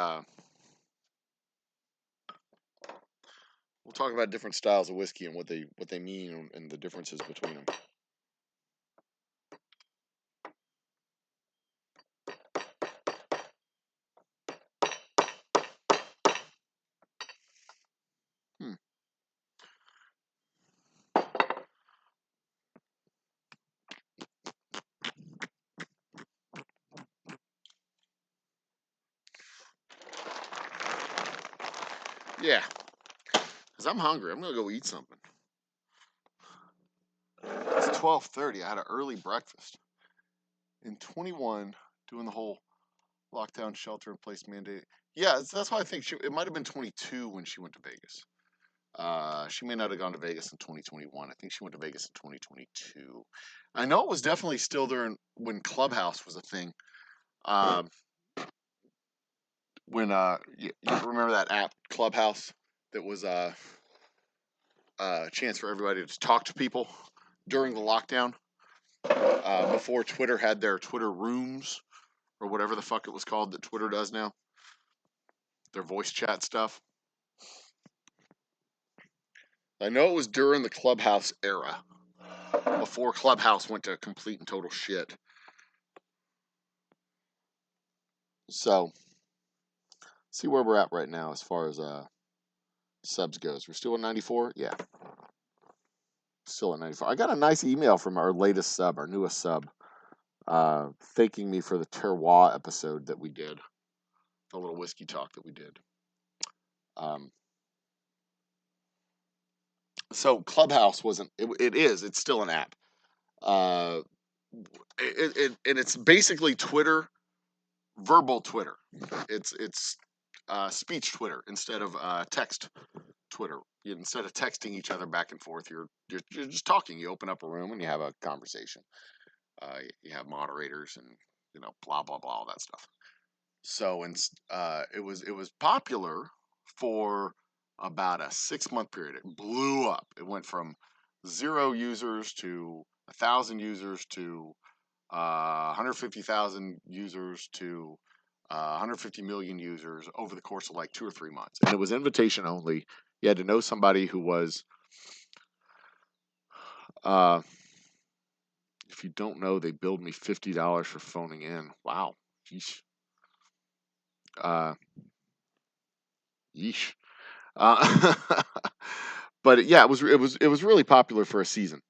we'll talk about different styles of whiskey and what they mean and the differences between them. Yeah, because I'm hungry. I'm gonna go eat something. It's 12:30. I had an early breakfast. In 21, doing the whole lockdown, shelter-in-place mandate. Yeah, that's why I think it might have been 22 when she went to Vegas. She may not have gone to Vegas in 2021. I think she went to Vegas in 2022. I know it was definitely still there when Clubhouse was a thing. When you remember that app Clubhouse that was a chance for everybody to talk to people during the lockdown, before Twitter had their Twitter rooms or whatever the fuck it was called that Twitter does now, their voice chat stuff. I know it was during the Clubhouse era, before Clubhouse went to complete and total shit. So, see where we're at right now as far as subs goes. We're still at 94? Yeah. Still at 94. I got a nice email from our latest sub, our newest sub, thanking me for the terroir episode that we did, the little whiskey talk that we did. So Clubhouse wasn't. It's still an app. And it's basically Twitter, verbal Twitter. It's speech Twitter instead of text Twitter. Instead of texting each other back and forth, you're just talking. You open up a room and you have a conversation. You have moderators and blah blah blah, all that stuff. So it was popular for about a 6-month period. It blew up. It went from 0 users to 1,000 users to 150,000 users to 150 million users over the course of like 2 or 3 months. And it was invitation only. You had to know somebody who was, if you don't know, they billed me $50 for phoning in. Wow. Yeesh. Yeesh. But yeah, it was really popular for a season,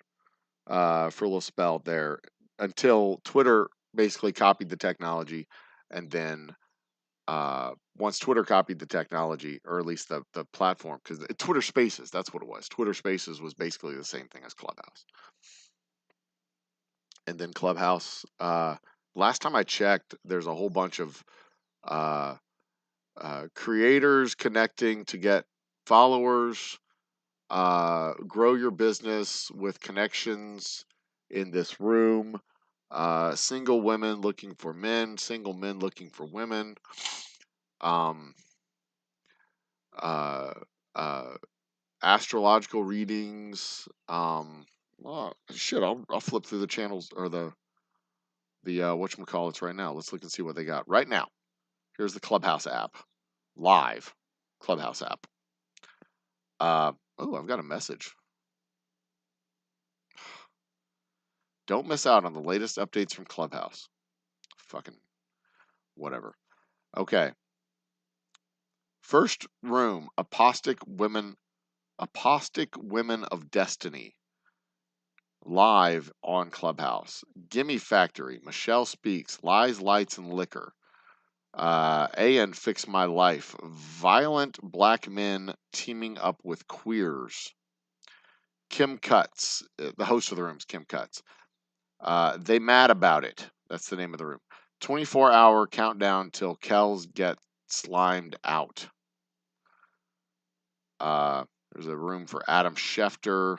for a little spell there, until Twitter basically copied the technology, and then once Twitter copied the technology, or at least the platform, because Twitter Spaces, that's what it was. Twitter Spaces was basically the same thing as Clubhouse, and then Clubhouse. Last time I checked, there's a whole bunch of creators connecting to get followers. Grow your business with connections in this room. Single women looking for men, single men looking for women. Um, uh, uh, Astrological readings. Well, shit, I'll flip through the channels or the whatchamacallits right now. Let's look and see what they got right now. Here's the Clubhouse app, live Clubhouse app. Oh, I've got a message. Don't miss out on the latest updates from Clubhouse. Fucking whatever. Okay. First room, Apostic Women of Destiny. Live on Clubhouse. Gimme Factory, Michelle Speaks, Lies, Lights, and Liquor. AN Fix My Life. Violent black men teaming up with queers. Kim Cuts. The host of the room is Kim Cuts. They Mad About It. That's the name of the room. 24-hour countdown till Kells get slimed out. There's a room for Adam Schefter,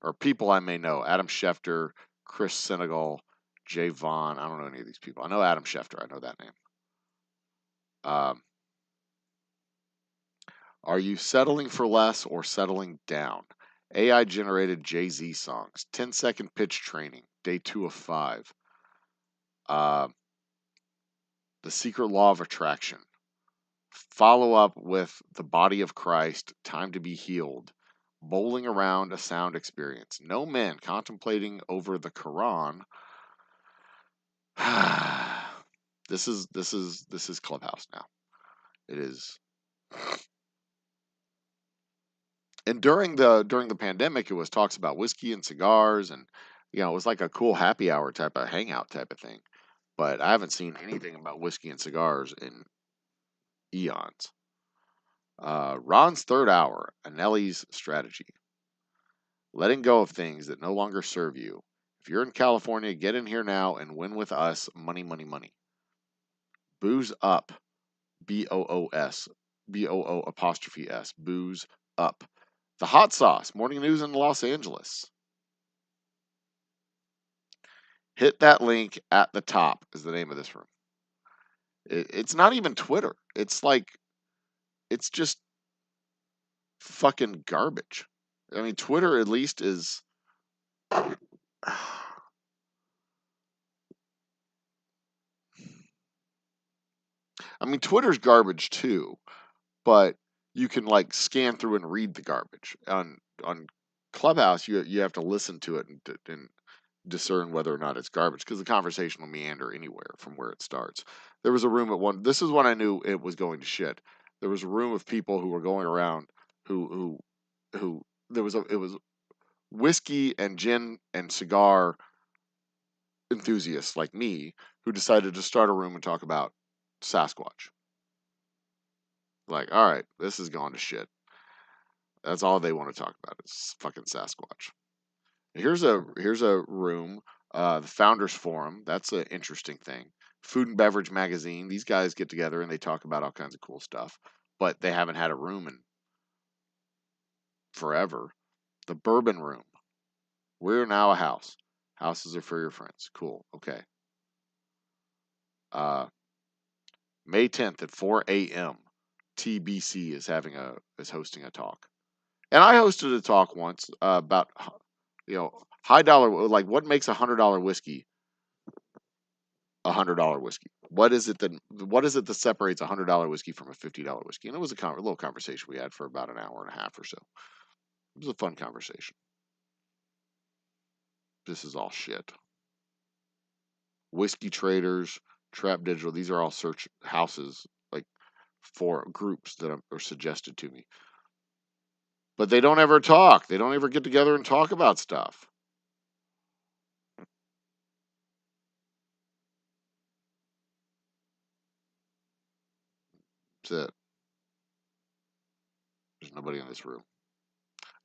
or people I may know. Adam Schefter, Chris Senegal, Jay Vaughn. I don't know any of these people. I know Adam Schefter. I know that name. Are you settling for less or settling down? AI generated Jay-Z songs. 10-second pitch training. Day 2 of 5. The Secret Law of Attraction. Follow up with The Body of Christ. Time to be Healed. Bowling around a sound experience. No men contemplating over the Quran. This is Clubhouse now. It is. And during the pandemic, it was talks about whiskey and cigars, and it was like a cool happy hour type of hangout type of thing. But I haven't seen anything about whiskey and cigars in eons. Ron's third hour, Anelli's strategy. Letting go of things that no longer serve you. If you're in California, get in here now and win with us money, money, money. Booze Up, BOOS, BOO apostrophe S, Booze Up. The Hot Sauce, morning news in Los Angeles. Hit that link at the top is the name of this room. It's not even Twitter. It's just fucking garbage. I mean, Twitter at least is. I mean, Twitter's garbage too, but you can scan through and read the garbage. On Clubhouse, you have to listen to it and discern whether or not it's garbage, because the conversation will meander anywhere from where it starts. There was a room at one. This is when I knew it was going to shit. There was a room of people who were going around who it was whiskey and gin and cigar enthusiasts like me who decided to start a room and talk about Sasquatch. Like, all right, this is going to shit. That's all they want to talk about is fucking Sasquatch. Here's a room, the Founders Forum. That's an interesting thing. Food and Beverage Magazine. These guys get together and they talk about all kinds of cool stuff, but they haven't had a room in forever. The Bourbon Room. We're now a house. Houses are for your friends. Cool. Okay. May 10th at 4 a.m. TBC is hosting a talk. And I hosted a talk once about high dollar, like what makes $100 whiskey $100 whiskey. What is it that separates $100 whiskey from a $50 whiskey? And it was a little conversation we had for about an hour and a half or so. It was a fun conversation. This is all shit. Whiskey Traders, Trap Digital, these are all search houses for groups that are suggested to me. But they don't ever talk. They don't ever get together and talk about stuff. That's it. There's nobody in this room.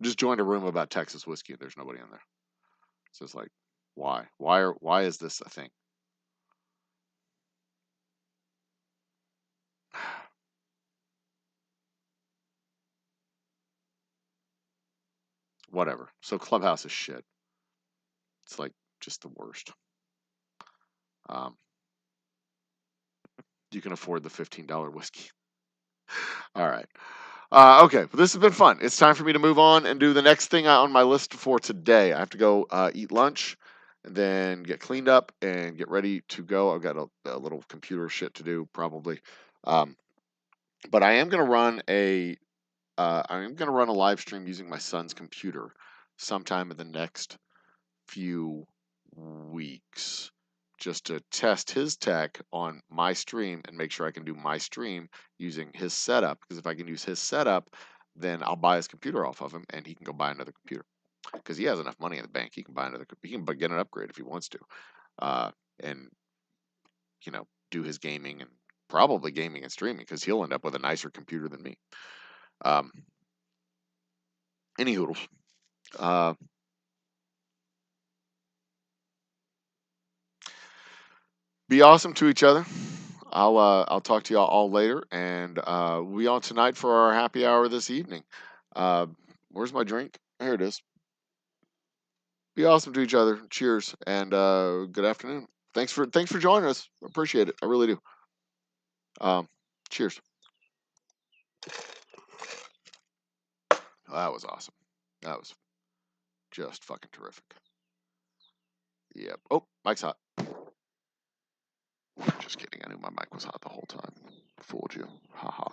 I just joined a room about Texas whiskey and there's nobody in there. So it's like, why? Why is this a thing? whatever. So Clubhouse is shit. It's like just the worst. Um, you can afford the $15 whiskey. All right. Okay, but this has been fun. It's time for me to move on and do the next thing on my list for today. I have to go eat lunch and then get cleaned up and get ready to go. I've got a little computer shit to do probably. Um, but I am going to run a live stream using my son's computer sometime in the next few weeks just to test his tech on my stream and make sure I can do my stream using his setup. Because if I can use his setup, then I'll buy his computer off of him and he can go buy another computer. Because he has enough money in the bank, he can buy another. He can get an upgrade if he wants to, and do his gaming and probably gaming and streaming because he'll end up with a nicer computer than me. Any hoodles. Be awesome to each other. I'll talk to y'all all later, and we'll be on tonight for our happy hour this evening. Where's my drink? Here it is. Be awesome to each other. Cheers, and good afternoon. Thanks for joining us. Appreciate it. I really do. Cheers. That was awesome. That was just fucking terrific. Yep. Oh, mic's hot. Just kidding. I knew my mic was hot the whole time. Fooled you. Haha.